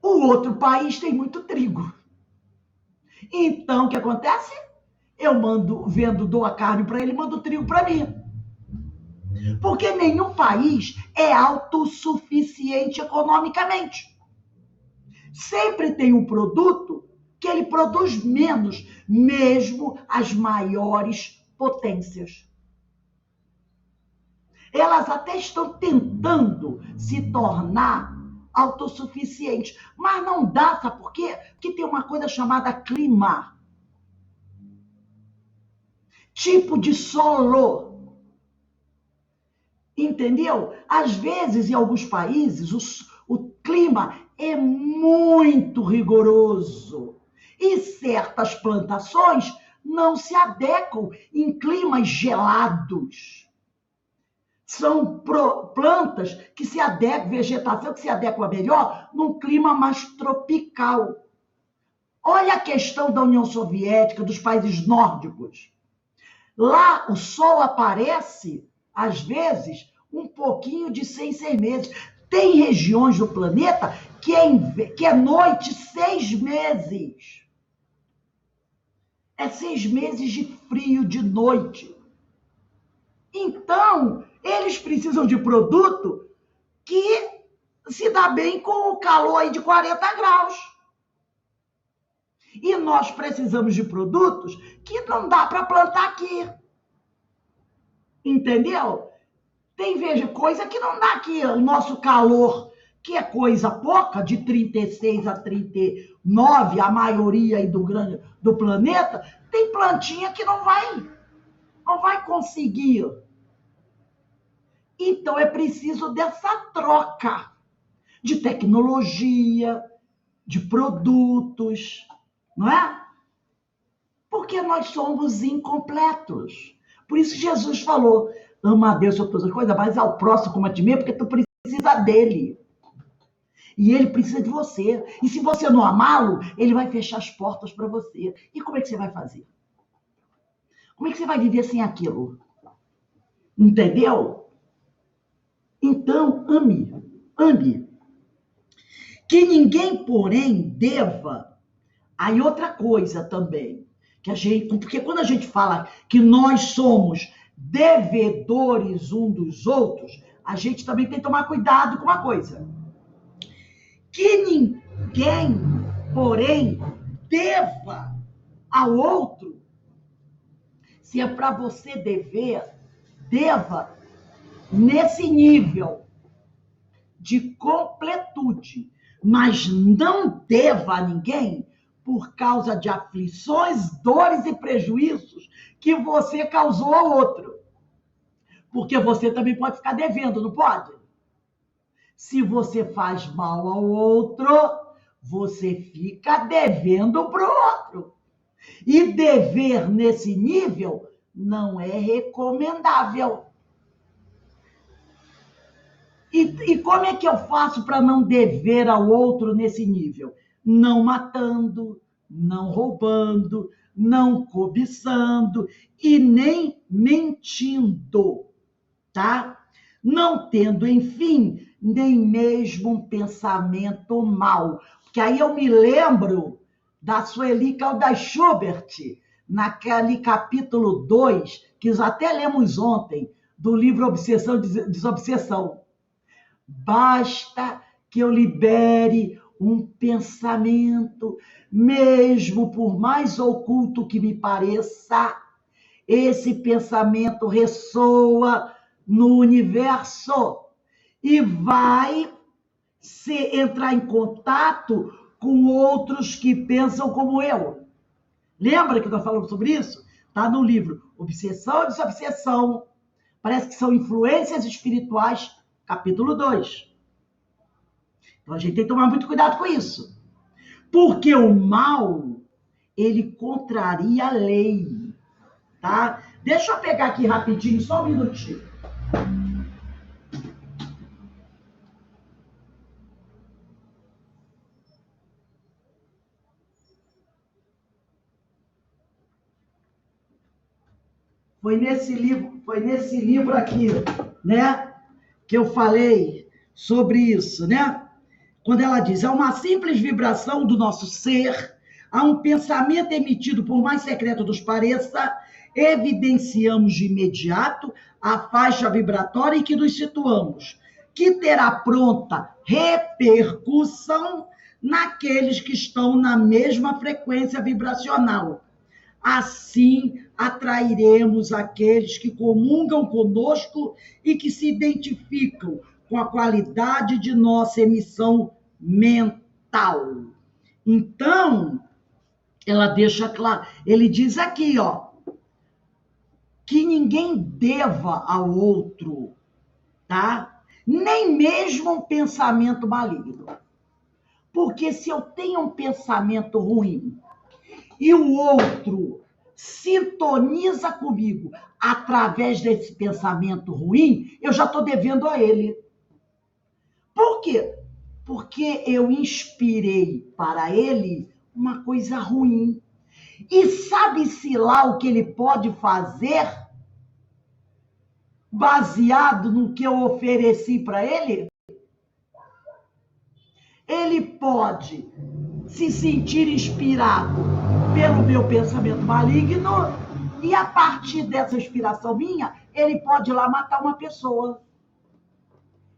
O outro país tem muito trigo. Então, o que acontece? Eu dou a carne para ele, mando o trigo para mim. Porque nenhum país é autossuficiente economicamente. Sempre tem um produto que ele produz menos, mesmo as maiores potências. Elas até estão tentando se tornar autossuficientes, mas não dá, sabe por quê? Porque tem uma coisa chamada clima. Tipo de solo. Entendeu? Às vezes, em alguns países, o clima é muito rigoroso e certas plantações não se adequam em climas gelados. São plantas que se adequam, vegetação que se adequa melhor num clima mais tropical. Olha a questão da União Soviética, dos países nórdicos. Lá o sol aparece, às vezes, um pouquinho de 6 meses. Tem regiões do planeta que é noite 6 meses. É 6 meses de frio de noite. Então, eles precisam de produto que se dá bem com o calor aí de 40 graus. E nós precisamos de produtos que não dá para plantar aqui. Entendeu? Tem, veja, coisa que não dá aqui. O nosso calor, que é coisa pouca, de 36 a 39, a maioria aí do planeta, tem plantinha que não vai conseguir. Então, é preciso dessa troca de tecnologia, de produtos, não é? Porque nós somos incompletos. Por isso Jesus falou, ama a Deus sobre todas as coisas, mas ao próximo como a ti mesmo, porque tu precisa dele. E ele precisa de você. E se você não amá-lo, ele vai fechar as portas para você. E como é que você vai fazer? Como é que você vai viver sem aquilo? Entendeu? Então, ame. Ame. Que ninguém, porém, deva. Aí outra coisa também. Porque quando a gente fala que nós somos devedores um dos outros, a gente também tem que tomar cuidado com uma coisa. Que ninguém, porém, deva ao outro. Se é para você dever, deva nesse nível de completude, mas não deva a ninguém por causa de aflições, dores e prejuízos que você causou ao outro. Porque você também pode ficar devendo, não pode? Se você faz mal ao outro, você fica devendo para o outro. E dever nesse nível não é recomendável. E como é que eu faço para não dever ao outro nesse nível? Não matando, não roubando, não cobiçando e nem mentindo, tá? Não tendo, enfim, nem mesmo um pensamento mau. Porque aí eu me lembro da Sueli Caldas Schubert, naquele capítulo 2, que nós até lemos ontem, do livro Obsessão e Desobsessão. Basta que eu libere um pensamento, mesmo por mais oculto que me pareça, esse pensamento ressoa no universo e vai entrar em contato com outros que pensam como eu. Lembra que nós falamos sobre isso? Está no livro Obsessão e Desobsessão. Parece que são influências espirituais, capítulo 2. Então a gente tem que tomar muito cuidado com isso. Porque o mal, ele contraria a lei. Tá? Deixa eu pegar aqui rapidinho, só um minutinho. Foi nesse livro aqui, né, que eu falei sobre isso, né? Quando ela diz, é uma simples vibração do nosso ser, há um pensamento emitido, por mais secreto nos pareça, evidenciamos de imediato a faixa vibratória em que nos situamos, que terá pronta repercussão naqueles que estão na mesma frequência vibracional. Assim, atrairemos aqueles que comungam conosco e que se identificam com a qualidade de nossa emissão mental. Então, ela deixa claro, ele diz aqui, ó, que ninguém deva ao outro, tá? Nem mesmo um pensamento maligno. Porque se eu tenho um pensamento ruim e o outro sintoniza comigo através desse pensamento ruim, eu já estou devendo a ele. Por quê? Porque eu inspirei para ele uma coisa ruim. E sabe-se lá o que ele pode fazer baseado no que eu ofereci para ele? Ele pode se sentir inspirado pelo meu pensamento maligno e a partir dessa inspiração minha, ele pode ir lá matar uma pessoa.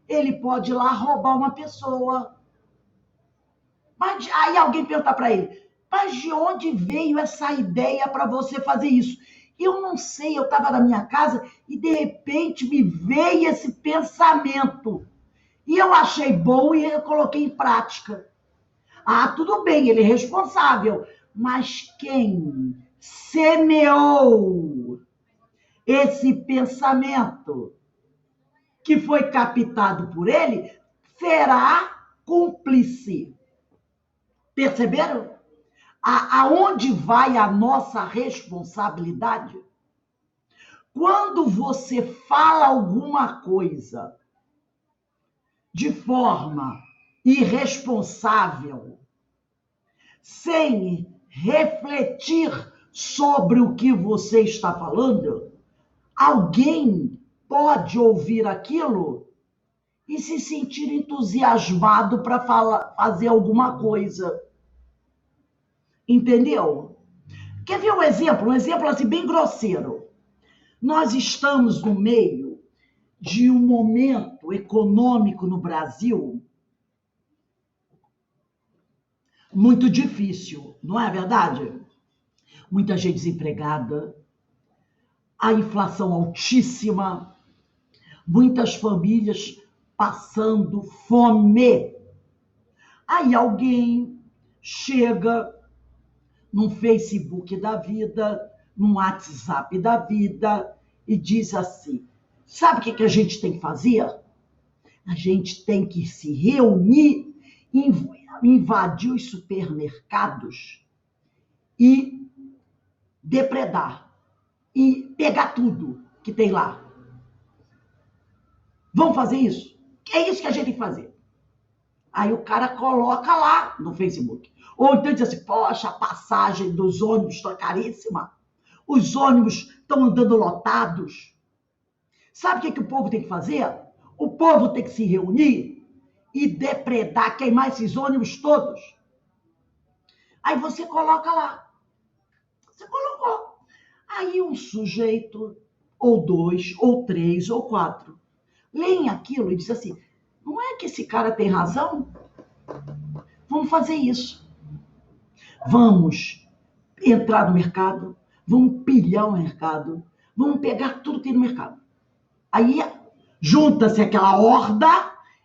Ele pode ir lá roubar uma pessoa. Mas aí alguém pergunta para ele, mas de onde veio essa ideia para você fazer isso? Eu não sei, eu estava na minha casa e de repente me veio esse pensamento. E eu achei bom e eu coloquei em prática. Ah, tudo bem, ele é responsável. Mas quem semeou esse pensamento que foi captado por ele será cúmplice. Perceberam? Aonde vai a nossa responsabilidade? Quando você fala alguma coisa de forma irresponsável, sem refletir sobre o que você está falando, alguém pode ouvir aquilo e se sentir entusiasmado para fazer alguma coisa. Entendeu? Quer ver um exemplo? Um exemplo assim bem grosseiro. Nós estamos no meio de um momento econômico no Brasil muito difícil, não é verdade? Muita gente desempregada, a inflação altíssima, muitas famílias passando fome. Aí alguém chega num Facebook da vida, num WhatsApp da vida e diz assim: sabe o que a gente tem que fazer? A gente tem que se reunir, invadir os supermercados e depredar e pegar tudo que tem lá. Vamos fazer isso? É isso que a gente tem que fazer. Aí o cara coloca lá no Facebook. Ou então diz assim: poxa, a passagem dos ônibus está caríssima. Os ônibus estão andando lotados. Sabe o que o povo tem que fazer? O povo tem que se reunir e depredar, queimar esses ônibus todos. Aí você coloca lá. Você colocou. Aí um sujeito, ou dois, ou três, ou quatro, leem aquilo e diz assim: não é que esse cara tem razão? Vamos fazer isso. Vamos entrar no mercado, vamos pilhar o mercado, vamos pegar tudo que tem no mercado. Aí junta-se aquela horda,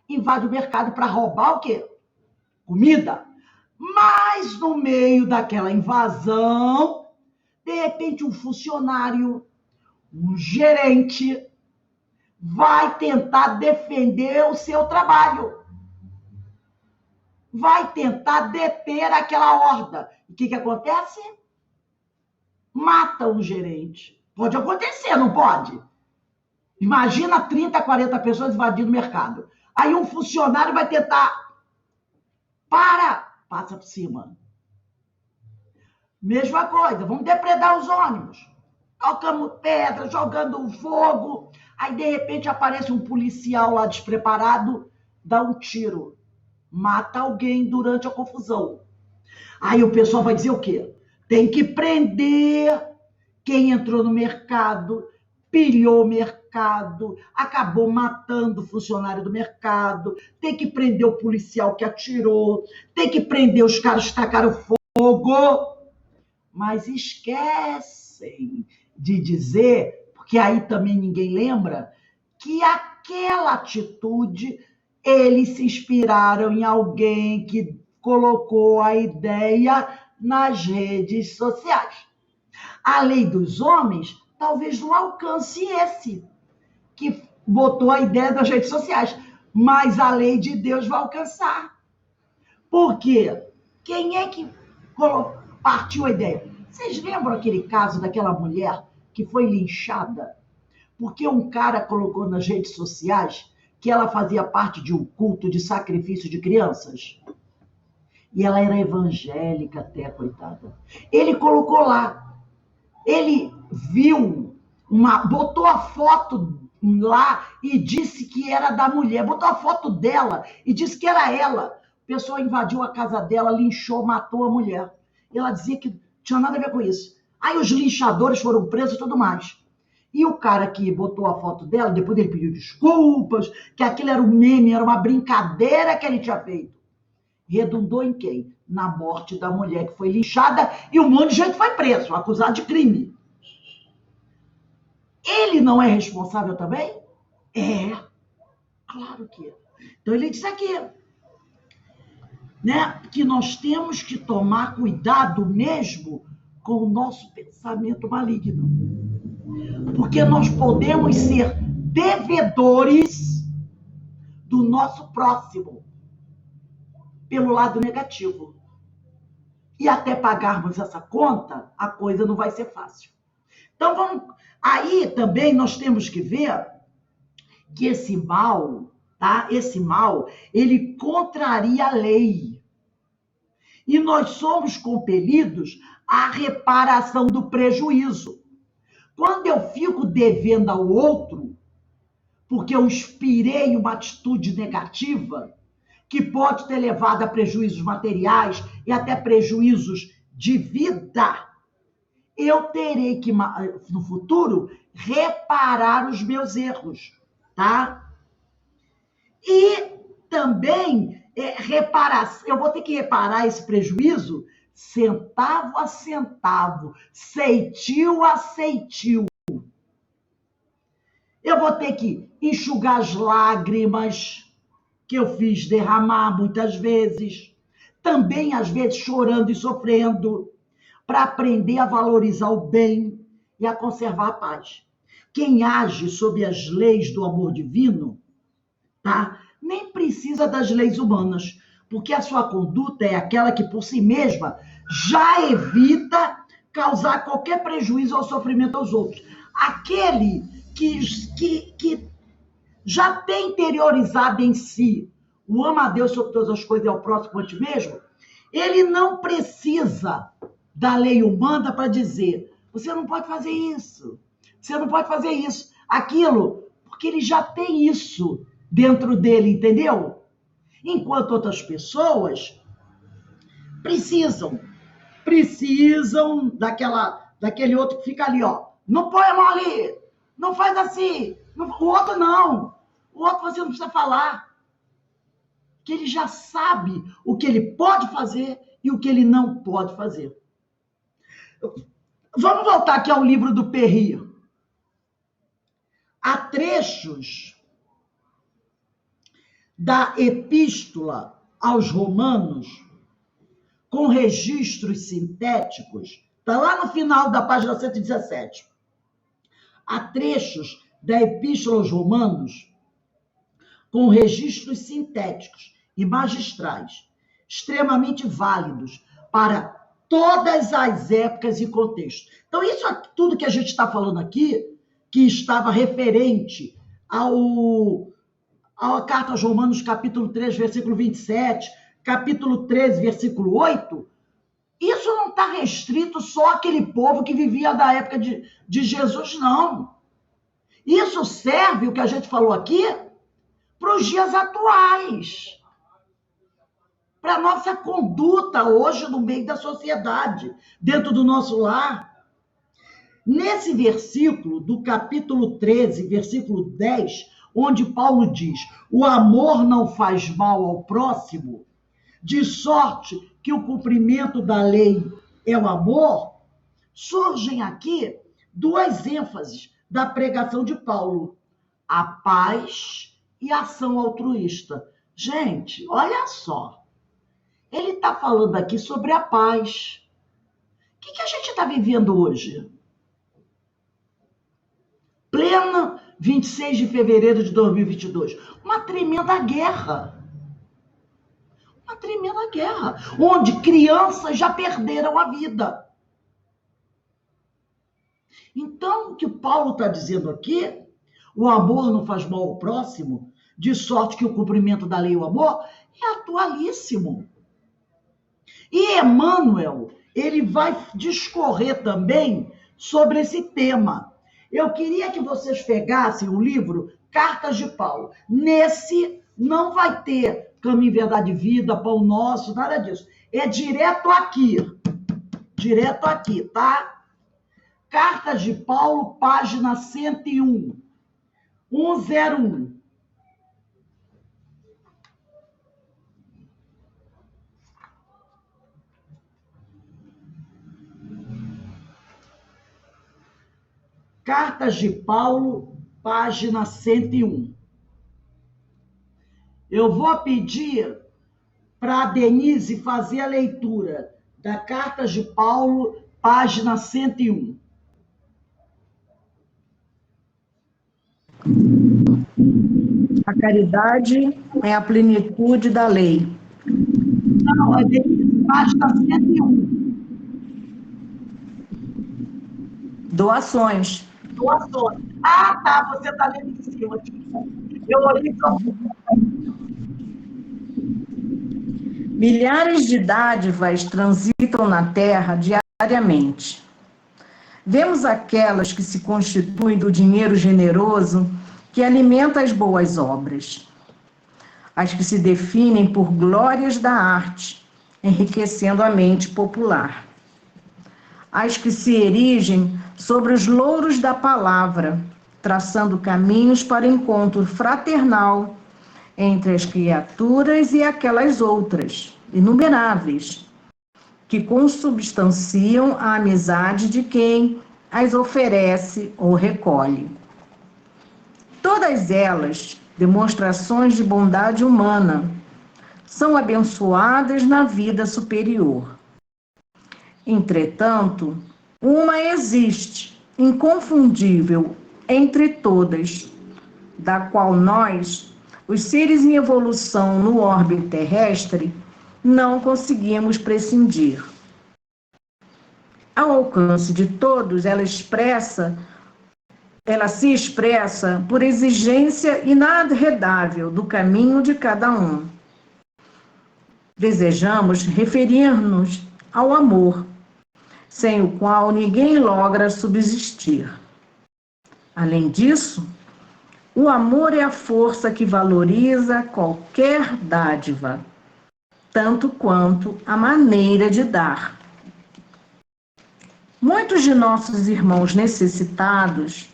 invade o mercado para roubar o quê? Comida. Mas no meio daquela invasão, de repente um funcionário, um gerente, vai tentar defender o seu trabalho. Vai tentar deter aquela horda. E o que acontece? Mata o gerente. Pode acontecer, não pode? Imagina 30, 40 pessoas invadindo o mercado. Aí um funcionário vai tentar... Passa por cima. Mesma coisa, vamos depredar os ônibus. Tocamos pedra, jogando fogo. Aí, de repente, aparece um policial lá despreparado, dá um tiro. Mata alguém durante a confusão. Aí o pessoal vai dizer o quê? Tem que prender quem entrou no mercado, pilhou o mercado, acabou matando o funcionário do mercado, tem que prender o policial que atirou, tem que prender os caras que tacaram fogo. Mas esquecem de dizer, porque aí também ninguém lembra, que aquela atitude eles se inspiraram em alguém que colocou a ideia nas redes sociais. A lei dos homens talvez não alcance esse que botou a ideia das redes sociais, mas a lei de Deus vai alcançar. Por quê? Quem é que partiu a ideia? Vocês lembram aquele caso daquela mulher que foi linchada porque um cara colocou nas redes sociais que ela fazia parte de um culto de sacrifício de crianças? E ela era evangélica até, coitada. Ele colocou lá. Ele viu, botou a foto lá e disse que era da mulher. Botou a foto dela e disse que era ela. A pessoa invadiu a casa dela, linchou, matou a mulher. E ela dizia que não tinha nada a ver com isso. Aí os linchadores foram presos e tudo mais. E o cara que botou a foto dela, depois ele pediu desculpas, que aquilo era um meme, era uma brincadeira que ele tinha feito. Redundou em quem? Na morte da mulher que foi linchada e um monte de gente foi preso, acusado de crime. Ele não é responsável também? É, claro que é. Então ele diz aqui, né, que nós temos que tomar cuidado mesmo com o nosso pensamento maligno. Porque nós podemos ser devedores do nosso próximo pelo lado negativo. e até pagarmos essa conta, a coisa não vai ser fácil. Então, aí também nós temos que ver que esse mal, tá? Esse mal, ele contraria a lei. E nós somos compelidos à reparação do prejuízo. Quando eu fico devendo ao outro, porque eu inspirei uma atitude negativa, que pode ter levado a prejuízos materiais e até prejuízos de vida, eu terei que, no futuro, reparar os meus erros, tá? E também eu vou ter que reparar esse prejuízo centavo a centavo, ceitil a ceitil. Eu vou ter que enxugar as lágrimas que eu fiz derramar muitas vezes, também às vezes chorando e sofrendo, para aprender a valorizar o bem e a conservar a paz. Quem age sob as leis do amor divino, tá? Nem precisa das leis humanas, porque a sua conduta é aquela que por si mesma já evita causar qualquer prejuízo ou sofrimento aos outros. Aquele que já tem interiorizado em si o ama a Deus sobre todas as coisas e ao próximo como a ti mesmo, ele não precisa da lei humana para dizer, você não pode fazer isso, você não pode fazer isso, aquilo, porque ele já tem isso dentro dele, entendeu? Enquanto outras pessoas precisam daquele outro que fica ali, ó, não põe a mão ali, não faz assim, o outro não, o outro você não precisa falar, que ele já sabe o que ele pode fazer e o que ele não pode fazer. Vamos voltar aqui ao livro do Perry. Há trechos da epístola aos Romanos com registros sintéticos, está lá no final da página 117. Há trechos da epístola aos Romanos com registros sintéticos e magistrais, extremamente válidos para todas as épocas e contextos. Então, isso tudo que a gente está falando aqui, que estava referente à carta aos Romanos, capítulo 3, versículo 27, capítulo 13, versículo 8, isso não está restrito só àquele povo que vivia da época de Jesus, não. Isso serve, o que a gente falou aqui, para os dias atuais, para a nossa conduta hoje no meio da sociedade, dentro do nosso lar. Nesse versículo do capítulo 13, versículo 10, onde Paulo diz, o amor não faz mal ao próximo, de sorte que o cumprimento da lei é o amor, surgem aqui duas ênfases da pregação de Paulo, a paz e a ação altruísta. Gente, olha só, ele está falando aqui sobre a paz. O que a gente está vivendo hoje? Plena 26 de fevereiro de 2022. Uma tremenda guerra. Uma tremenda guerra, onde crianças já perderam a vida. Então, o que o Paulo está dizendo aqui, o amor não faz mal ao próximo, de sorte que o cumprimento da lei e o amor é atualíssimo. E Emmanuel, ele vai discorrer também sobre esse tema. Eu queria que vocês pegassem o livro Cartas de Paulo. Nesse não vai ter Caminho, Verdade e Vida, Pão Nosso, nada disso. É direto aqui, tá? Cartas de Paulo, página 101, 101. Cartas de Paulo, página 101. Eu vou pedir para a Denise fazer a leitura da Cartas de Paulo, página 101. A caridade é a plenitude da lei. Não, a Denise embaixo está 101. Doações. Doações. Ah, tá, você está lendo em cima. Eu olhei para o... Milhares de dádivas transitam na Terra diariamente. Vemos aquelas que se constituem do dinheiro generoso que alimenta as boas obras. As que se definem por glórias da arte, enriquecendo a mente popular. As que se erigem sobre os louros da palavra, traçando caminhos para encontro fraternal entre as criaturas e aquelas outras, inumeráveis, que consubstanciam a amizade de quem as oferece ou recolhe. Todas elas, demonstrações de bondade humana, são abençoadas na vida superior. Entretanto, uma existe, inconfundível, entre todas, da qual nós, os seres em evolução no orbe terrestre, não conseguimos prescindir. Ao alcance de todos, ela se expressa por exigência inarredável do caminho de cada um. Desejamos referir-nos ao amor, sem o qual ninguém logra subsistir. Além disso, o amor é a força que valoriza qualquer dádiva, tanto quanto a maneira de dar. Muitos de nossos irmãos necessitados,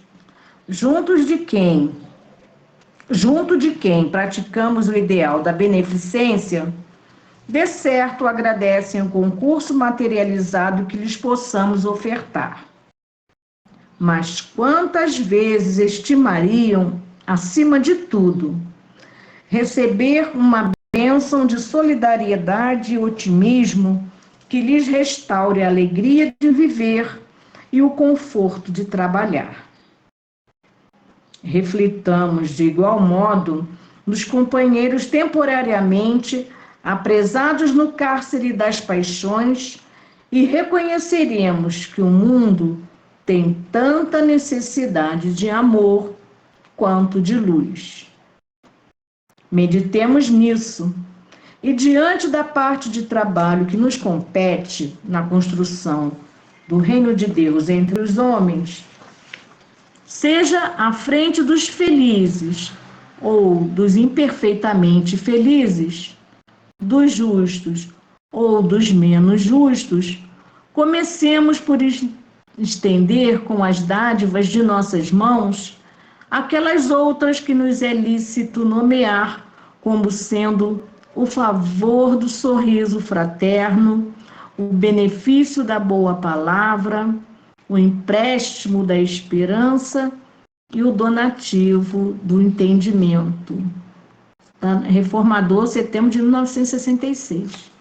junto de quem praticamos o ideal da beneficência, de certo agradecem o concurso materializado que lhes possamos ofertar. Mas quantas vezes estimariam, acima de tudo, receber uma bênção de solidariedade e otimismo que lhes restaure a alegria de viver e o conforto de trabalhar. Reflitamos de igual modo nos companheiros temporariamente apresados no cárcere das paixões e reconheceremos que o mundo tem tanta necessidade de amor quanto de luz. Meditemos nisso e, diante da parte de trabalho que nos compete na construção do reino de Deus entre os homens, seja à frente dos felizes ou dos imperfeitamente felizes, dos justos ou dos menos justos, comecemos por estender com as dádivas de nossas mãos aquelas outras que nos é lícito nomear como sendo o favor do sorriso fraterno, o benefício da boa palavra, o empréstimo da esperança e o donativo do entendimento. Reformador, setembro de 1966.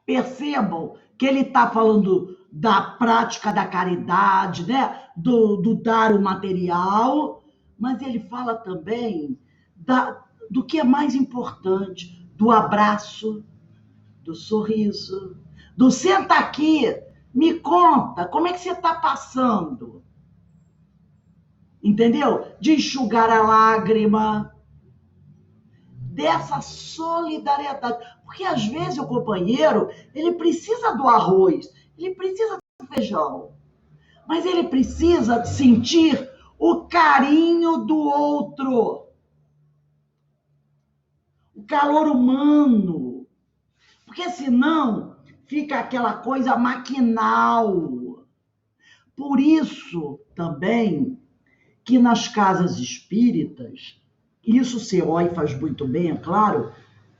Percebam que ele está falando da prática da caridade, né? do dar o material, mas ele fala também do que é mais importante, do abraço, do sorriso, do senta aqui, me conta, como é que você está passando? Entendeu? De enxugar a lágrima, dessa solidariedade. Porque às vezes o companheiro, ele precisa do arroz, ele precisa do feijão, mas ele precisa sentir o carinho do outro, o calor humano, porque senão fica aquela coisa maquinal. Por isso também que nas casas espíritas, isso o CEOI faz muito bem, é claro,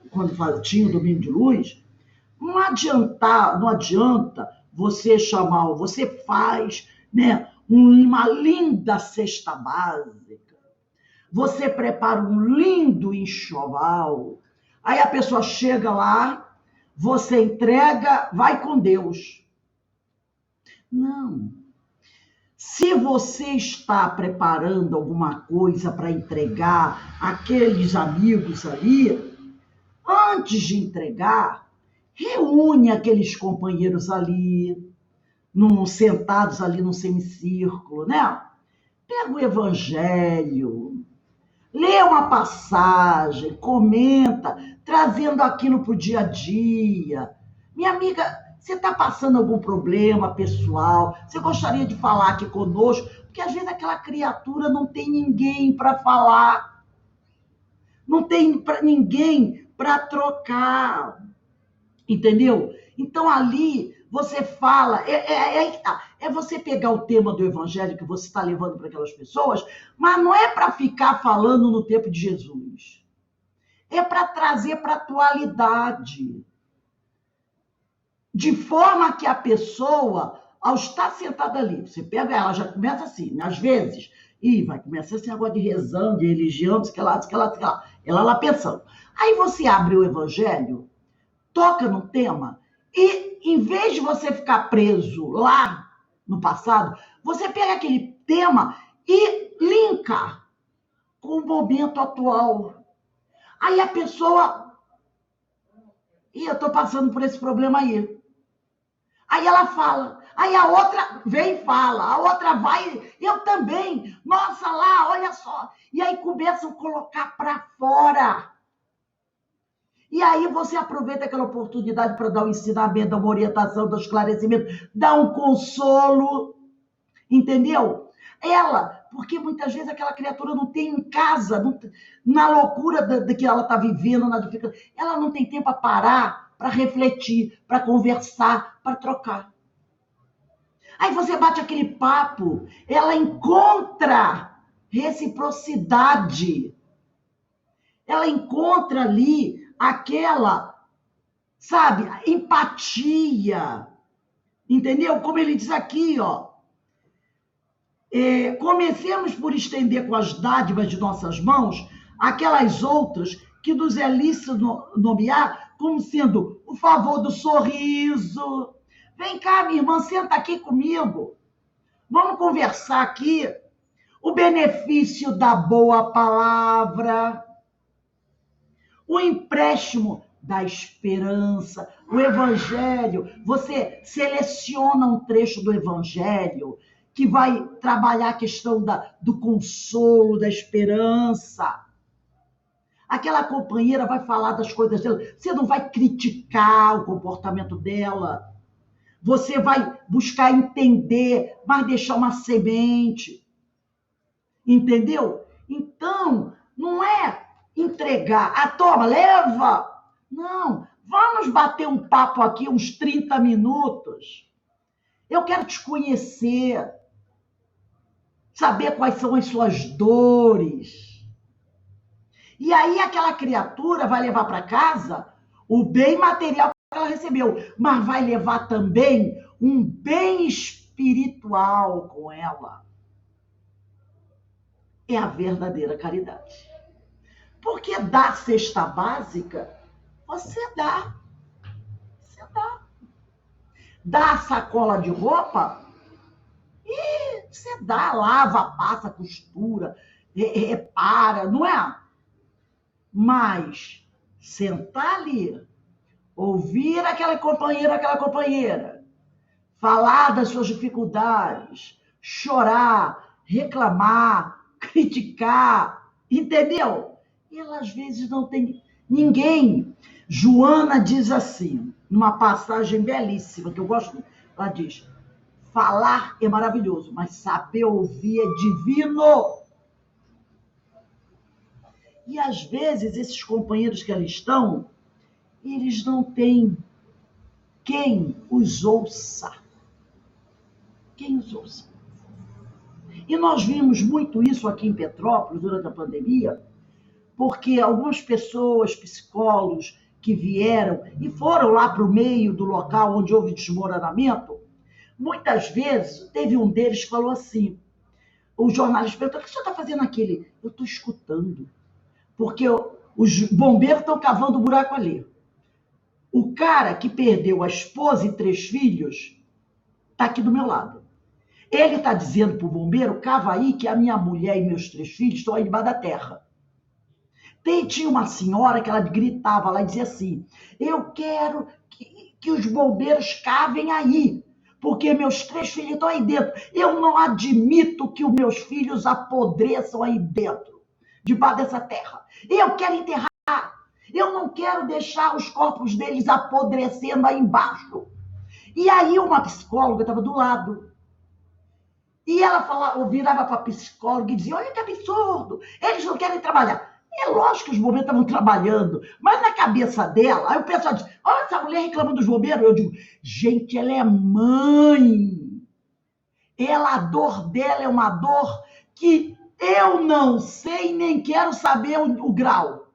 quando tinha o Domingo de Luz, não adianta você chamar, você faz, né, uma linda cesta básica, você prepara um lindo enxoval, aí a pessoa chega lá, você entrega, vai com Deus. Não. Se você está preparando alguma coisa para entregar àqueles amigos ali, antes de entregar, reúne aqueles companheiros ali, sentados ali no semicírculo, né? Pega o evangelho, lê uma passagem, comenta, trazendo aquilo para o dia a dia. Minha amiga, você está passando algum problema pessoal? Você gostaria de falar aqui conosco? Porque às vezes aquela criatura não tem ninguém para falar, não tem ninguém para trocar, entendeu? Então ali você fala, é você pegar o tema do evangelho que você está levando para aquelas pessoas, mas não é para ficar falando no tempo de Jesus. É para trazer para a atualidade. De forma que a pessoa, ao estar sentada ali, você pega ela, já começa assim, às vezes, vai começar esse negócio de rezando, de religião, sei lá, ela lá pensando. Aí você abre o evangelho, toca no tema, e em vez de você ficar preso lá no passado, você pega aquele tema e linka com o momento atual. Aí a pessoa, eu estou passando por esse problema aí. Aí ela fala, aí a outra vem e fala, a outra vai, eu também, nossa lá, olha só. E aí começam a colocar para fora. E aí você aproveita aquela oportunidade para dar um ensinamento, dar uma orientação, dar um esclarecimento, dar um consolo, entendeu? Porque muitas vezes aquela criatura não tem em casa, na loucura de que ela está vivendo, na dificuldade, ela não tem tempo para parar, para refletir, para conversar, para trocar. Aí você bate aquele papo, ela encontra reciprocidade, ela encontra ali aquela, sabe, empatia, entendeu? Como ele diz aqui, ó, comecemos por estender com as dádivas de nossas mãos aquelas outras que nos é lícito nomear como sendo o favor do sorriso. Vem cá, minha irmã, senta aqui comigo. Vamos conversar aqui. O benefício da boa palavra, o empréstimo da esperança, o evangelho. Você seleciona um trecho do evangelho que vai trabalhar a questão do consolo, da esperança. Aquela companheira vai falar das coisas dela. Você não vai criticar o comportamento dela. Você vai buscar entender, mas deixar uma semente. Entendeu? Então, não é entregar. Toma, leva. Não, vamos bater um papo aqui, uns 30 minutos. Eu quero te conhecer. Saber quais são as suas dores. E aí aquela criatura vai levar para casa o bem material que ela recebeu, mas vai levar também um bem espiritual com ela. É a verdadeira caridade. Porque dar cesta básica, você dá. Você dá. Dá sacola de roupa, e você dá, lava, passa, costura, repara, não é? Mas sentar ali, ouvir aquela companheira, falar das suas dificuldades, chorar, reclamar, criticar, entendeu? E ela às vezes não tem ninguém. Joana diz assim, numa passagem belíssima, que eu gosto, ela diz, falar é maravilhoso, mas saber ouvir é divino. E às vezes esses companheiros que ali estão, eles não têm quem os ouça. Quem os ouça. E nós vimos muito isso aqui em Petrópolis durante a pandemia, porque algumas pessoas, psicólogos, que vieram e foram lá para o meio do local onde houve desmoronamento, muitas vezes, teve um deles que falou assim, o jornalista perguntou, o que o senhor está fazendo aqui? Eu estou escutando, porque os bombeiros estão cavando o buraco ali. O cara que perdeu a esposa e 3 filhos está aqui do meu lado. Ele está dizendo para o bombeiro, cava aí que a minha mulher e meus 3 filhos estão aí debaixo da terra. Tinha uma senhora que ela gritava, ela dizia assim, eu quero que os bombeiros cavem aí, porque meus 3 filhos estão aí dentro. Eu não admito que os meus filhos apodreçam aí dentro, debaixo dessa terra. Eu quero enterrar. Eu não quero deixar os corpos deles apodrecendo aí embaixo. E aí uma psicóloga estava do lado. E ela virava para a psicóloga e dizia, olha que absurdo, eles não querem trabalhar. É lógico que os bombeiros estavam trabalhando, mas na cabeça dela, aí o pessoal diz, olha essa mulher reclama dos bombeiros. Eu digo, gente, ela é mãe. A dor dela é uma dor que eu não sei nem quero saber o grau.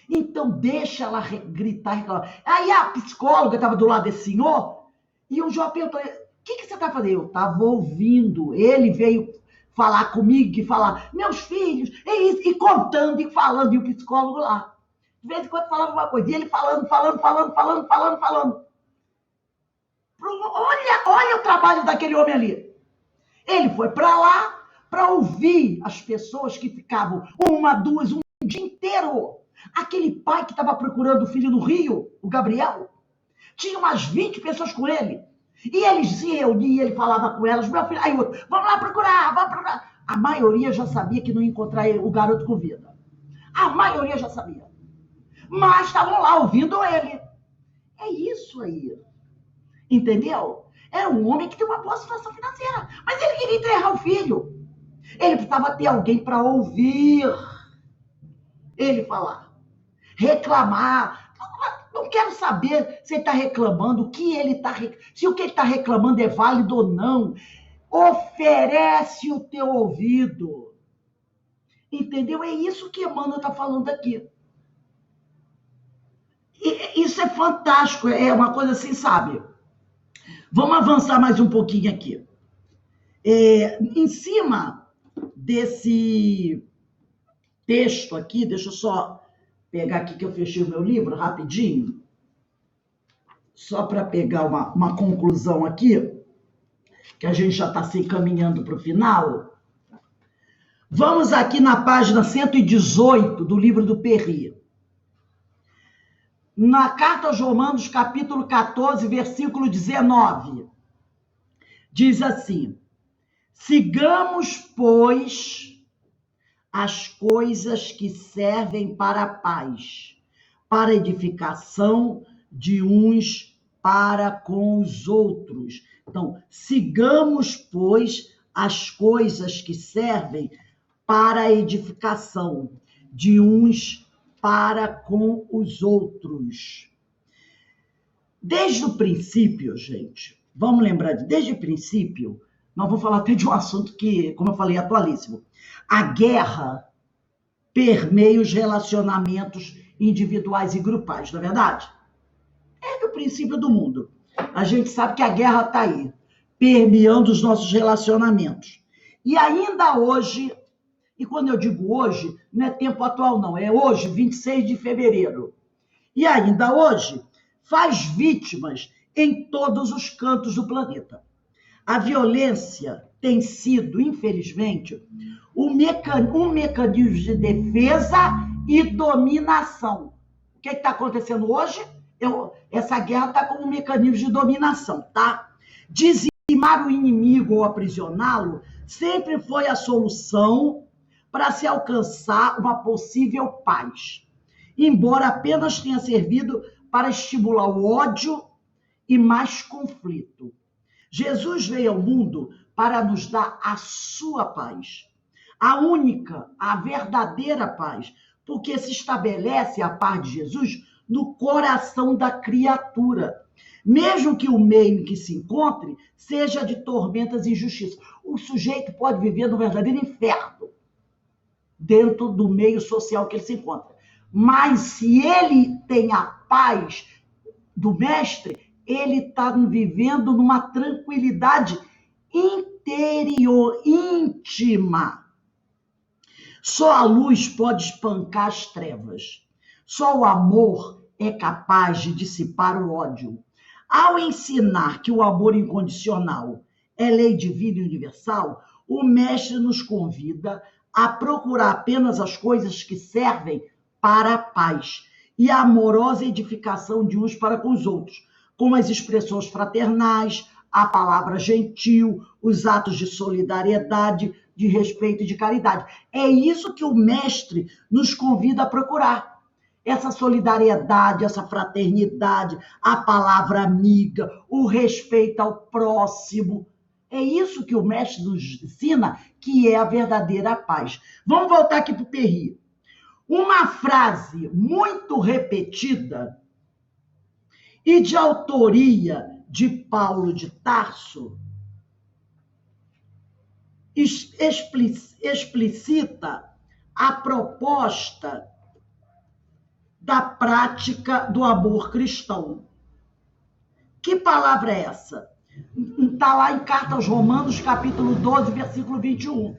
Então deixa ela gritar, reclamar. Aí a psicóloga estava do lado desse senhor e o João perguntou, o que você está fazendo? Eu estava ouvindo, ele veio falar comigo e falar, meus filhos, e contando e falando, e o psicólogo lá. De vez em quando falava uma coisa, e ele falando. Olha o trabalho daquele homem ali. Ele foi para lá para ouvir as pessoas que ficavam 1, 2, um dia inteiro. Aquele pai que estava procurando o filho no Rio, o Gabriel, tinha umas 20 pessoas com ele. E eles se reuniam, ele falava com elas, meu filho, aí outro, vamos lá procurar. A maioria já sabia que não ia encontrar o garoto com vida. A maioria já sabia. Mas estavam lá ouvindo ele. É isso aí. Entendeu? Era um homem que tem uma boa situação financeira, mas ele queria enterrar o filho. Ele precisava ter alguém para ouvir ele falar, reclamar. Não quero saber se ele está reclamando, se o que ele está reclamando é válido ou não. Oferece o teu ouvido. Entendeu? É isso que Emmanuel está falando aqui. Isso é fantástico, é uma coisa assim, sabe? Vamos avançar mais um pouquinho aqui. Em cima desse texto aqui, deixa eu só pegar aqui que eu fechei o meu livro rapidinho, só para pegar uma conclusão aqui, que a gente já está se encaminhando para o final. Vamos aqui na página 118 do livro do Perry. Na carta aos Romanos, capítulo 14, versículo 19, diz assim, sigamos, pois, as coisas que servem para a paz, para a edificação de uns para com os outros. Então, sigamos, pois, as coisas que servem para a edificação de uns para com os outros. Desde o princípio, gente, vamos lembrar, desde o princípio, nós vamos falar até de um assunto que, como eu falei, é atualíssimo. A guerra permeia os relacionamentos individuais e grupais, não é verdade? É do princípio do mundo. A gente sabe que a guerra está aí, permeando os nossos relacionamentos. E ainda hoje, e quando eu digo hoje, não é tempo atual não, é hoje, 26 de fevereiro. E ainda hoje, faz vítimas em todos os cantos do planeta. A violência tem sido, infelizmente, um mecanismo de defesa e dominação. O que está acontecendo hoje? Essa guerra está como um mecanismo de dominação, tá? Dizimar o inimigo ou aprisioná-lo sempre foi a solução para se alcançar uma possível paz, embora apenas tenha servido para estimular o ódio e mais conflito. Jesus veio ao mundo para nos dar a sua paz, a única, a verdadeira paz, porque se estabelece a paz de Jesus no coração da criatura, mesmo que o meio em que se encontre seja de tormentas e injustiças. O sujeito pode viver no verdadeiro inferno dentro do meio social que ele se encontra, mas se ele tem a paz do mestre, ele está vivendo numa tranquilidade interior, íntima. Só a luz pode espancar as trevas. Só o amor é capaz de dissipar o ódio. Ao ensinar que o amor incondicional é lei divina e universal, o mestre nos convida a procurar apenas as coisas que servem para a paz e a amorosa edificação de uns para com os outros, como as expressões fraternais, a palavra gentil, os atos de solidariedade, de respeito e de caridade. É isso que o mestre nos convida a procurar. Essa solidariedade, essa fraternidade, a palavra amiga, o respeito ao próximo. É isso que o mestre nos ensina, que é a verdadeira paz. Vamos voltar aqui para o Perry. Uma frase muito repetida e de autoria de Paulo de Tarso explicita a proposta da prática do amor cristão. Que palavra é essa? Está lá em Carta aos Romanos, capítulo 12, versículo 21.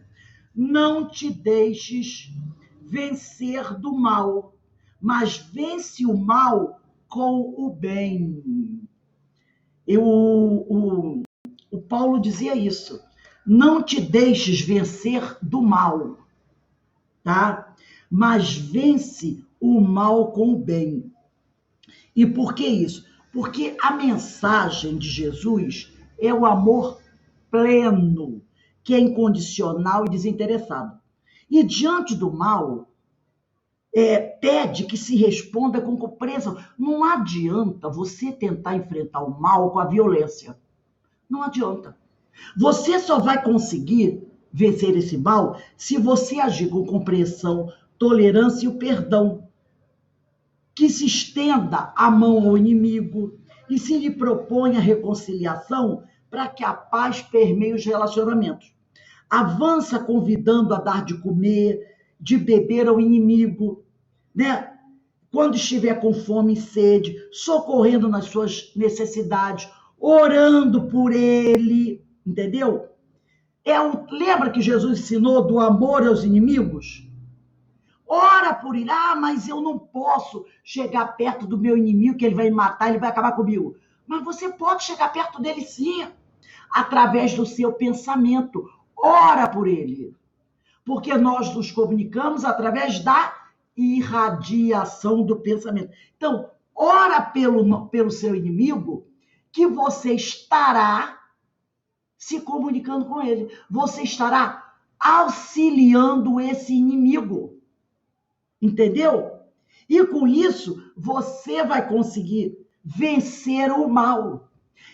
Não te deixes vencer do mal, mas vence o mal com o bem. O Paulo dizia isso. Não te deixes vencer do mal, tá? Mas vence o mal com o bem. E por que isso? Porque a mensagem de Jesus é o amor pleno, que é incondicional e desinteressado. E diante do mal, pede que se responda com compreensão. Não adianta você tentar enfrentar o mal com a violência. Não adianta. Você só vai conseguir vencer esse mal se você agir com compreensão, tolerância e o perdão. Que se estenda a mão ao inimigo e se lhe propõe a reconciliação para que a paz permeie os relacionamentos. Avança convidando a dar de comer, de beber ao inimigo, né? Quando estiver com fome e sede, socorrendo nas suas necessidades, orando por ele, entendeu? Lembra que Jesus ensinou do amor aos inimigos? Ora por ele. Mas eu não posso chegar perto do meu inimigo, que ele vai me matar, ele vai acabar comigo. Mas você pode chegar perto dele sim, através do seu pensamento. Ora por ele. Porque nós nos comunicamos através da irradiação do pensamento. Então, ora pelo seu inimigo, que você estará se comunicando com ele. Você estará auxiliando esse inimigo. Entendeu? E com isso, você vai conseguir vencer o mal.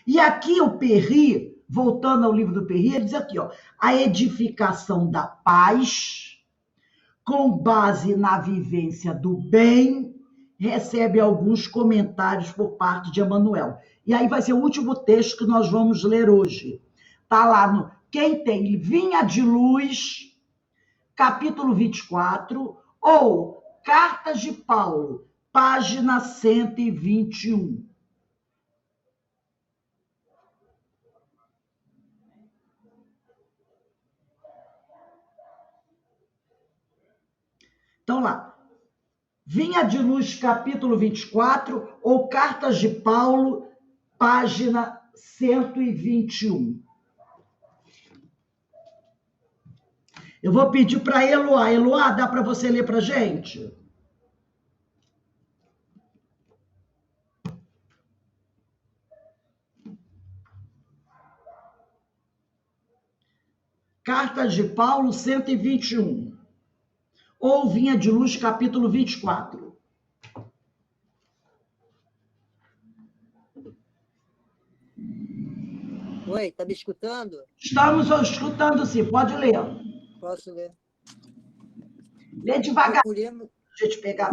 E aqui o Perry, voltando ao livro do Perry, ele diz aqui, ó, a edificação da paz, com base na vivência do bem, recebe alguns comentários por parte de Emmanuel. E aí vai ser o último texto que nós vamos ler hoje. Está lá no Quem Tem Vinha de Luz, capítulo 24, ou Cartas de Paulo, página 121. Então lá, Vinha de Luz, capítulo 24, ou Cartas de Paulo, página 121. Eu vou pedir para a Eloá. Eloá, dá para você ler para a gente? Cartas de Paulo, 121. Ou Vinha de Luz, capítulo 24. Oi, tá me escutando? Estamos escutando, sim. Pode ler. Posso ler? Lê devagar, Procuremos, para a gente pegar.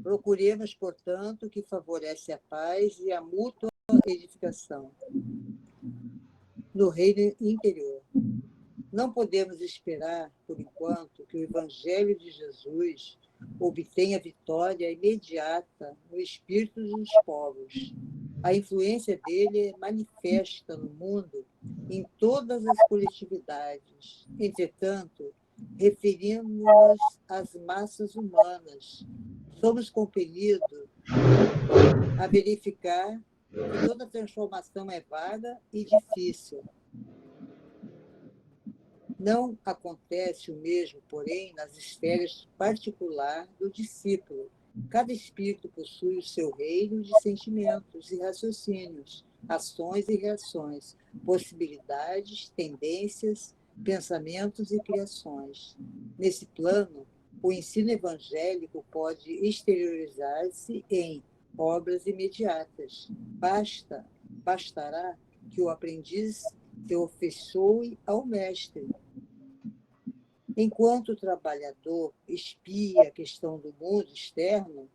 procuremos, portanto, que favorece a paz e a mútua edificação no reino interior. Não podemos esperar, por enquanto, que o Evangelho de Jesus obtenha vitória imediata no espírito dos povos. A influência dele é manifesta no mundo em todas as coletividades. Entretanto, referimos-nos às massas humanas. Somos compelidos a verificar que toda transformação é vaga e difícil. Não acontece o mesmo, porém, nas esferas particular do discípulo. Cada espírito possui o seu reino de sentimentos e raciocínios, ações e reações, possibilidades, tendências, pensamentos e criações. Nesse plano, o ensino evangélico pode exteriorizar-se em obras imediatas. Bastará que o aprendiz se afeiçoe ao mestre. Enquanto o trabalhador espia a questão do mundo externo,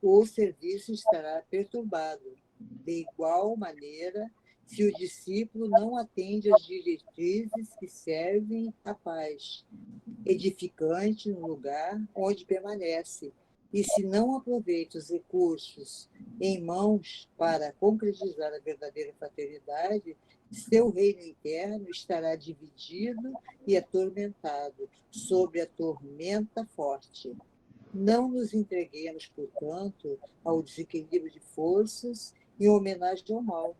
o serviço estará perturbado. De igual maneira, se o discípulo não atende às diretrizes que servem à paz, edificante no lugar onde permanece, e se não aproveita os recursos em mãos para concretizar a verdadeira fraternidade, seu reino interno estará dividido e atormentado sob a tormenta forte. Não nos entreguemos, portanto, ao desequilíbrio de forças em homenagem ao mal,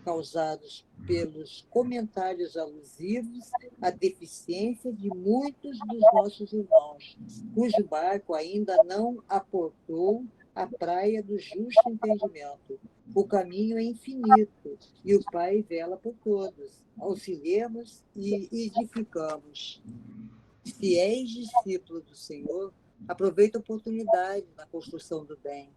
causados pelos comentários alusivos à deficiência de muitos dos nossos irmãos, cujo barco ainda não aportou à praia do justo entendimento. O caminho é infinito e o Pai vela por todos. Auxiliemos e edificamos. Fiéis discípulos do Senhor, aproveita a oportunidade na construção do bem.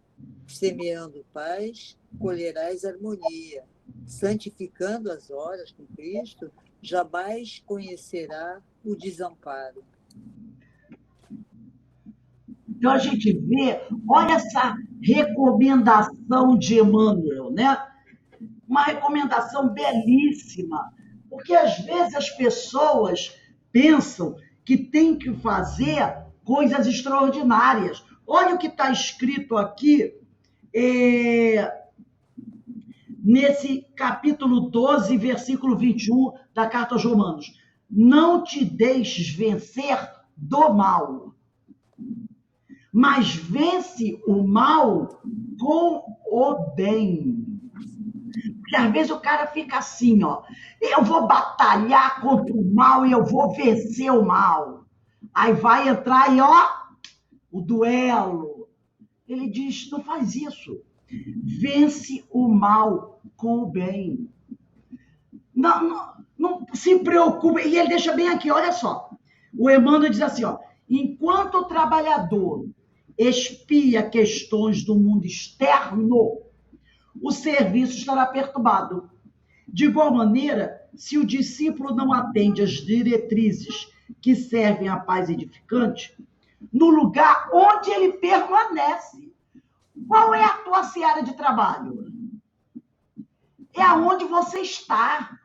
Semeando paz, colherás harmonia. Santificando as horas com Cristo, jamais conhecerá o desamparo. Então a gente vê, olha essa recomendação de Emmanuel, né? Uma recomendação belíssima, porque às vezes as pessoas pensam que tem que fazer coisas extraordinárias. Olha o que está escrito aqui nesse capítulo 12, versículo 21 da Carta aos Romanos. Não te deixes vencer do mal, mas vence o mal com o bem. Porque às vezes o cara fica assim, ó, eu vou batalhar contra o mal e eu vou vencer o mal. Aí vai entrar e, ó, o duelo. Ele diz, não faz isso. Vence o mal com o bem. Não se preocupe. E ele deixa bem aqui, olha só. O Emmanuel diz assim, ó, enquanto o trabalhador espia questões do mundo externo, o serviço estará perturbado. De igual maneira, se o discípulo não atende às diretrizes que servem à paz edificante, no lugar onde ele permanece. Qual é a tua seara de trabalho? É aonde você está.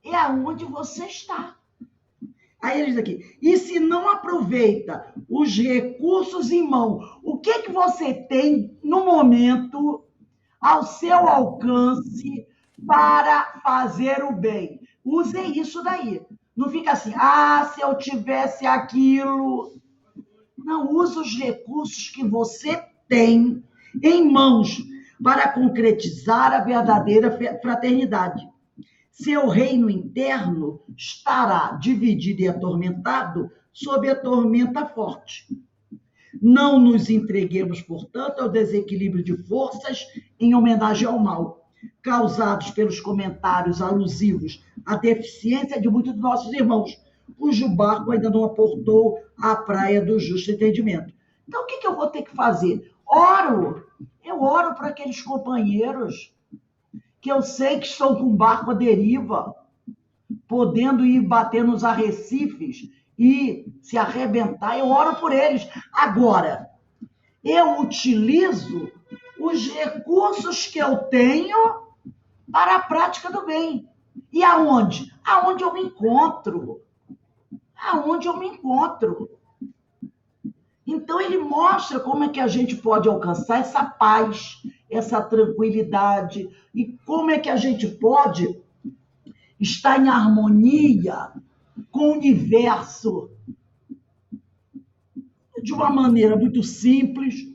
É aonde você está. Aí ele diz aqui, e se não aproveita os recursos em mão, o que você tem no momento ao seu alcance para fazer o bem? Use isso daí. Não fica assim, se eu tivesse aquilo. Não, use os recursos que você tem em mãos para concretizar a verdadeira fraternidade. Seu reino interno estará dividido e atormentado sob a tormenta forte. Não nos entreguemos, portanto, ao desequilíbrio de forças em homenagem ao mal, causados pelos comentários alusivos à deficiência de muitos de nossos irmãos, cujo barco ainda não aportou à praia do justo entendimento. Então, o que eu vou ter que fazer? Eu oro para aqueles companheiros que eu sei que estão com barco à deriva, podendo ir bater nos arrecifes e se arrebentar, eu oro por eles. Agora, eu utilizo os recursos que eu tenho para a prática do bem. E aonde? Aonde eu me encontro. Aonde eu me encontro. Então, ele mostra como é que a gente pode alcançar essa paz, essa tranquilidade, e como é que a gente pode estar em harmonia com o universo de uma maneira muito simples,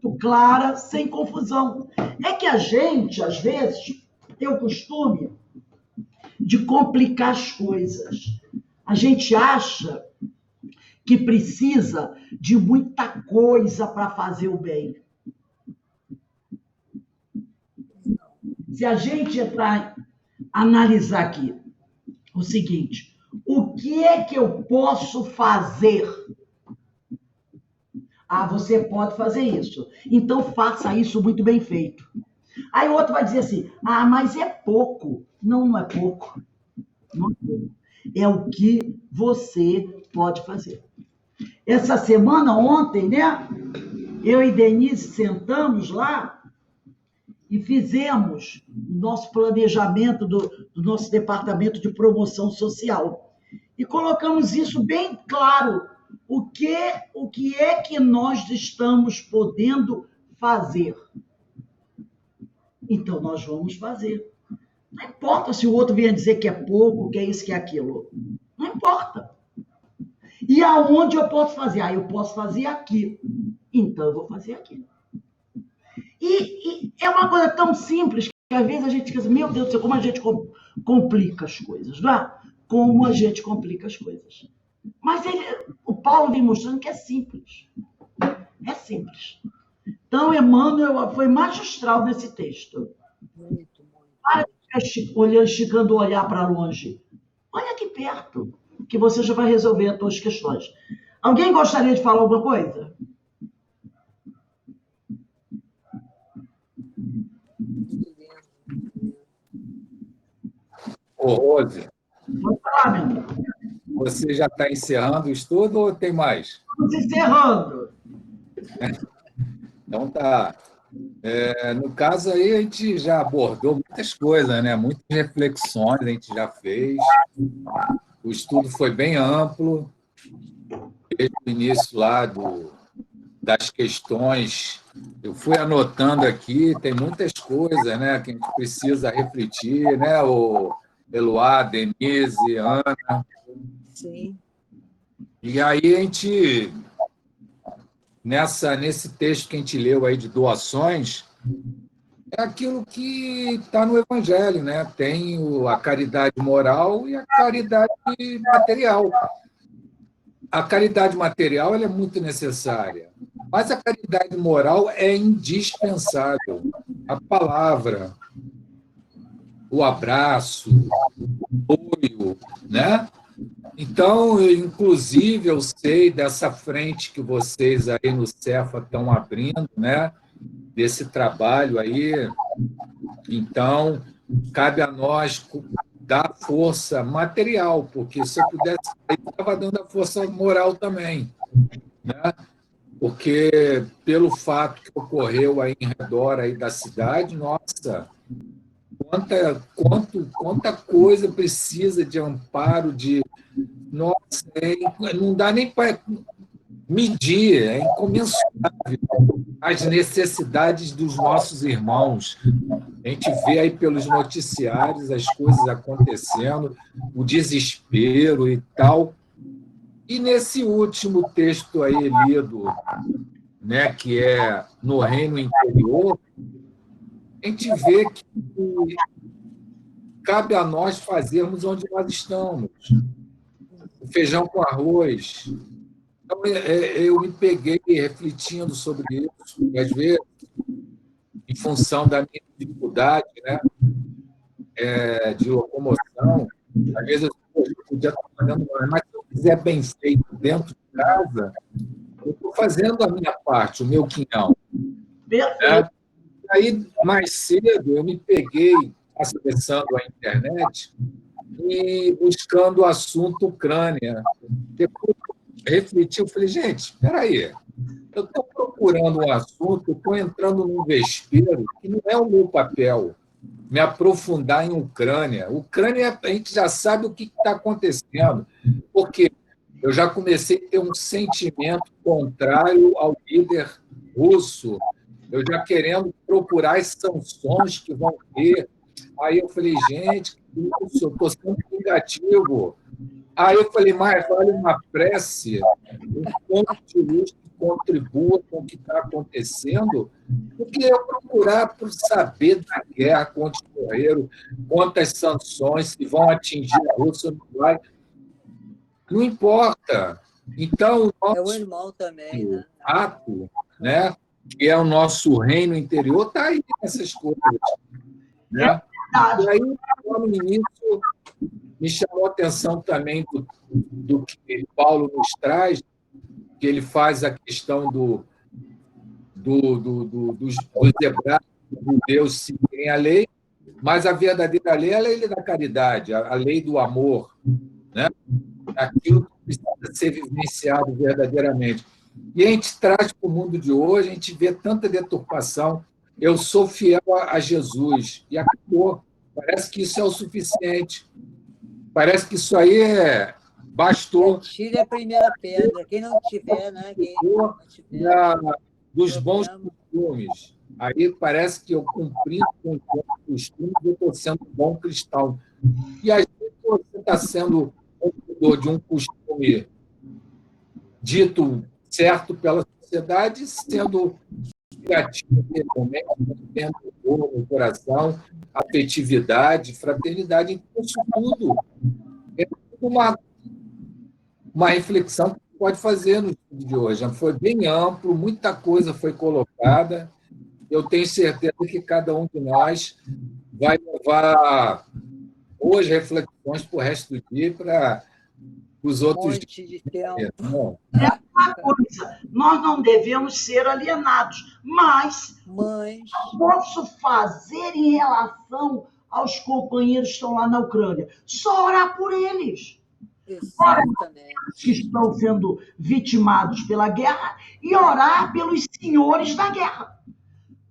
muito clara, sem confusão. É que a gente, às vezes, tem o costume de complicar as coisas. A gente acha que precisa de muita coisa para fazer o bem. Se a gente entrar, analisar aqui o seguinte, o que é que eu posso fazer? Ah, você pode fazer isso. Então faça isso muito bem feito. Aí o outro vai dizer assim, ah, mas é pouco. Não, não é pouco. Não é pouco. É o que você pode fazer. Essa semana, ontem, né? Eu e Denise sentamos lá e fizemos o nosso planejamento do nosso departamento de promoção social. E colocamos isso bem claro. O que é que nós estamos podendo fazer? Então, nós vamos fazer. Não importa se o outro vier dizer que é pouco, que é isso, que é aquilo. Não importa. E aonde eu posso fazer? Ah, eu posso fazer aqui. Então, eu vou fazer aqui. E é uma coisa tão simples que às vezes a gente pensa, meu Deus do céu, como a gente complica as coisas, não é? Como a gente complica as coisas. Mas o Paulo vem mostrando que é simples. É simples. Então, Emmanuel foi magistral nesse texto. Para de ficar esticando o olhar para longe. Olha aqui perto, que você já vai resolver as suas questões. Alguém gostaria de falar alguma coisa? Ô, Rose, Vamos falar, meu irmão. você já está encerrando o estudo ou tem mais? Estamos encerrando. Então tá. No caso aí, a gente já abordou muitas coisas, né? Muitas reflexões a gente já fez. O estudo foi bem amplo. Desde o início lá das questões, eu fui anotando aqui, tem muitas coisas, né, que a gente precisa refletir, né? O Eloá, Denise, Ana. Sim. E aí a gente, nesse texto que a gente leu aí de doações, é aquilo que está no Evangelho, né? Tem a caridade moral e a caridade material. A caridade material ela é muito necessária, mas a caridade moral é indispensável. A palavra, o abraço, o apoio, né? Então, inclusive, eu sei dessa frente que vocês aí no Cefa estão abrindo, né? Desse trabalho aí. Então, cabe a nós dar força material, porque se eu pudesse, eu estava dando a força moral também, né? Porque pelo fato que ocorreu aí em redor aí da cidade, nossa, quanta coisa precisa de amparo, nossa, não dá nem para medir, é incomensurável as necessidades dos nossos irmãos. A gente vê aí pelos noticiários as coisas acontecendo, o desespero e tal. E nesse último texto aí lido, né, que é no Reino Interior, a gente vê que cabe a nós fazermos onde nós estamos. O feijão com arroz. Então, eu me peguei refletindo sobre isso, e às vezes, em função da minha dificuldade, né, de locomoção, às vezes eu podia estar fazendo, mas se eu fizer bem feito dentro de casa, eu estou fazendo a minha parte, o meu quinhão. Perfeito. Aí, mais cedo, eu me peguei acessando a internet e buscando o assunto Ucrânia. Depois refleti, eu falei, gente, espera aí, eu estou procurando um assunto, estou entrando num vespeiro que não é o meu papel, me aprofundar em Ucrânia. Ucrânia, a gente já sabe o que está acontecendo, porque eu já comecei a ter um sentimento contrário ao líder russo, eu já querendo procurar as sanções que vão ter. Aí eu falei, gente, isso, eu estou sendo negativo. Aí eu falei, mas vale uma prece, um ponto de luz que contribua com o que está acontecendo do que eu procurar por saber da guerra, quantos morreram, quantas sanções, se vão atingir a Rússia ou não vai. Não importa. Então, o É o nosso irmão também, né? ato, né, que é o nosso reino interior, está aí nessas coisas. Né? E aí, no início, me chamou a atenção também do que Paulo nos traz, que ele faz a questão dos hebraus, dos judeus seguirem a lei, mas a verdadeira lei é a lei da caridade, a lei do amor, né? Aquilo que precisa ser vivenciado verdadeiramente. E a gente traz para o mundo de hoje, a gente vê tanta deturpação. Eu sou fiel a Jesus, e acabou. Parece que isso é o suficiente. Parece que isso aí bastou. Tire a primeira pedra. Quem não tiver, né? Quem não tiver Dos bons costumes. Aí parece que eu cumprindo com os bons costumes, eu estou sendo um bom cristão. E às vezes você está sendo cumpridor de um costume dito certo pela sociedade, sendo criativo, tendo amor no coração, afetividade, fraternidade. Então, isso tudo é uma reflexão que pode fazer no estudo de hoje. Foi bem amplo, muita coisa foi colocada. Eu tenho certeza que cada um de nós vai levar boas reflexões para o resto do dia para os outros monte de tempo. É uma coisa, nós não devemos ser alienados, mas posso fazer em relação aos companheiros que estão lá na Ucrânia? Só orar por eles. Exatamente. Que estão sendo vitimados pela guerra e orar pelos senhores da guerra.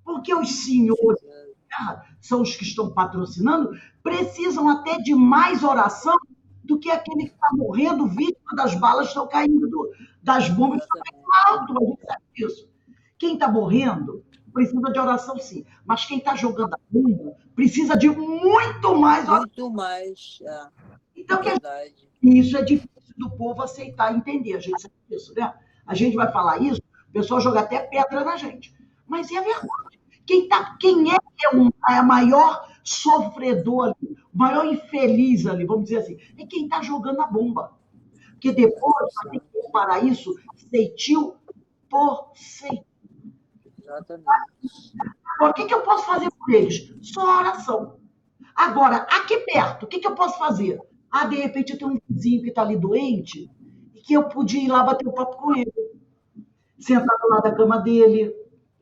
Porque os senhores da guerra são os que estão patrocinando, precisam até de mais oração do que aquele que está morrendo vítima das balas que estão caindo, das bombas que estão caindo alto. A gente sabe disso. Quem está morrendo precisa de oração, sim. Mas quem está jogando a bomba precisa de muito mais oração. Muito mais. Então, verdade. Isso é difícil do povo aceitar e entender. A gente sabe disso, né? A gente vai falar isso, o pessoal joga até pedra na gente. Mas é a verdade. Quem é a maior sofredor ali, o maior infeliz ali, vamos dizer assim, é quem está jogando a bomba. Porque depois vai ter que comparar isso ceitil por ceitil. Exatamente. Agora, o que eu posso fazer por eles? Só oração. Agora, aqui perto, o que eu posso fazer? De repente eu tenho um vizinho que está ali doente e que eu podia ir lá bater um papo com ele. Sentar do lado da cama dele,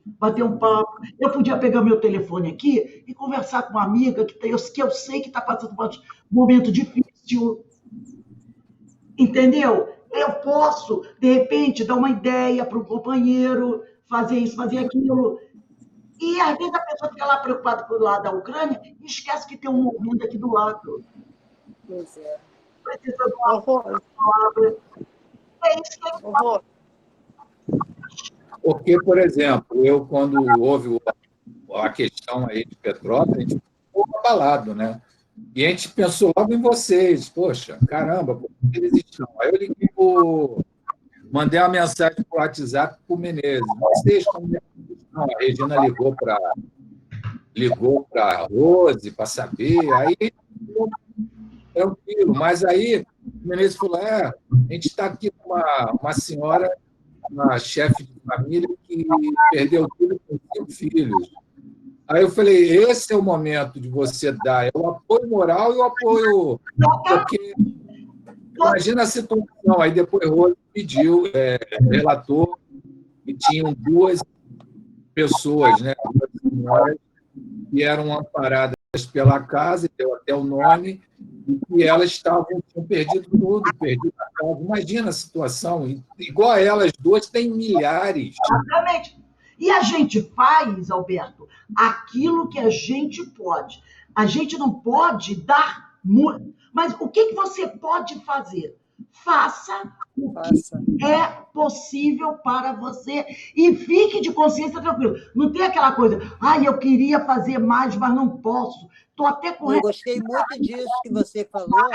bater um papo. Eu podia pegar meu telefone aqui e conversar com uma amiga que eu sei que está passando por um momento difícil. Entendeu? Eu posso, de repente, dar uma ideia para um companheiro, fazer isso, fazer aquilo. E, às vezes, a pessoa fica lá preocupada com o lado da Ucrânia e esquece que tem um morrendo aqui do lado. Pois é. Precisa de uma palavra. É isso que Horror. Porque, por exemplo, eu, quando houve a questão aí de Petrópolis, a gente ficou abalado, né? E a gente pensou logo em vocês. Poxa, caramba, por que eles estão? Aí eu liguei mandei uma mensagem para o WhatsApp para o Menezes. Vocês, como é que estão? A Regina ligou para a Rose para saber. Aí, tranquilo. Mas aí, o Menezes falou, a gente está aqui com uma senhora, uma chefe de família que perdeu tudo com 5 filhos. Aí eu falei, esse é o momento de você dar o apoio moral e o apoio... Porque imagina a situação. Aí depois Rose pediu, relatou, que tinham 2 pessoas, né, 2 senhoras, que eram amparadas pela casa, deu até o nome, e que elas tinham perdido tudo, perdido a casa. Imagina a situação. Igual a elas 2, tem milhares. Exatamente. E a gente faz, Alberto, aquilo que a gente pode. A gente não pode dar muito. Mas o que você pode fazer? Faça o que é possível para você e fique de consciência tranquilo. Não tem aquela coisa, eu queria fazer mais, mas não posso. Estou até correndo. Eu gostei muito disso que você falou.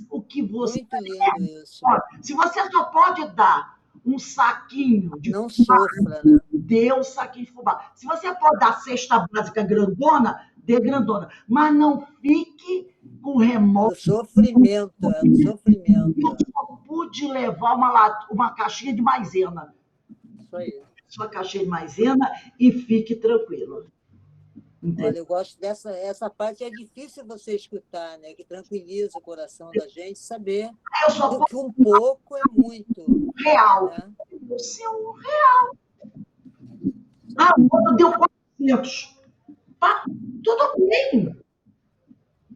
O que você muito lindo isso. Se você só pode dar um saquinho de Não sofra, né? dê um saquinho de fubá. Se você pode dar cesta básica grandona, dê grandona. Mas não fique com Do remorso. sofrimento, do sofrimento. Eu só pude levar uma caixinha de maisena. Isso aí. Sua caixinha de maisena e fique tranquilo. Olha, eu gosto essa parte, é difícil você escutar, né? Que tranquiliza o coração da gente, saber Eu só que um pouco é muito. real. Né? O seu real. Ah, o outro deu 400. Tá, tudo bem.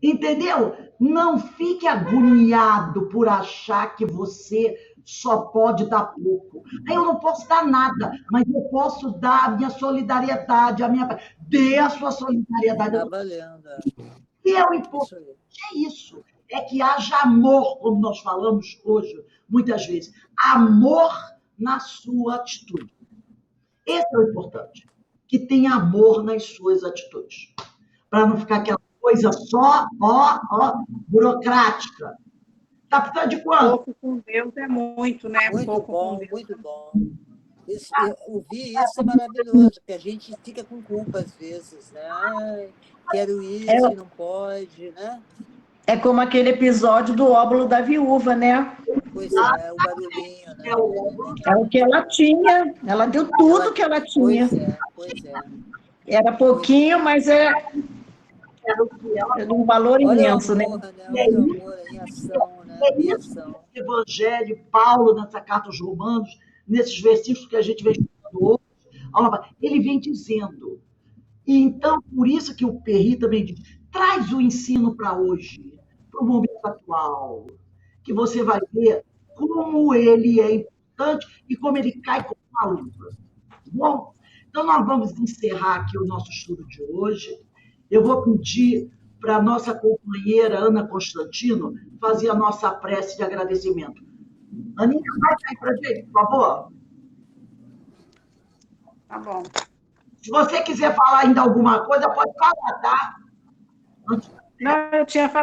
Entendeu? Não fique agoniado por achar que você só pode dar pouco. Aí eu não posso dar nada, mas eu posso dar a minha solidariedade, a minha. Dê a sua solidariedade. Tá valendo. E é o importante, é isso. É que haja amor, como nós falamos hoje, muitas vezes. Amor na sua atitude. Esse é o importante. Que tenha amor nas suas atitudes. Para não ficar aquela coisa só, burocrática. Tá precisando de quanto? Pouco com Deus é muito, né? Muito Pouco bom, com Deus. muito bom. Ouvir isso é maravilhoso, porque a gente fica com culpa às vezes, né? Ai, quero isso e não pode, né? É como aquele episódio do óbolo da viúva, né? Pois é, o barulhinho, né? É o que ela tinha, ela deu tudo que ela tinha. Pois é. Era pouquinho, mas era um valor imenso, né? Olha o amor em ação, né? Em ação. Evangelho, Paulo, nessa carta aos Romanos, nesses versículos que a gente vem estudando hoje, ele vem dizendo. E então, por isso que o Perry também diz, traz o ensino para hoje, para o momento atual, que você vai ver como ele é importante e como ele cai como uma luva. Bom, então nós vamos encerrar aqui o nosso estudo de hoje. Eu vou pedir para a nossa companheira Ana Constantino fazer a nossa prece de agradecimento. Aninha, vai sair para a gente, por favor? Tá bom. Se você quiser falar ainda alguma coisa, pode falar, tá? Não, eu tinha falado.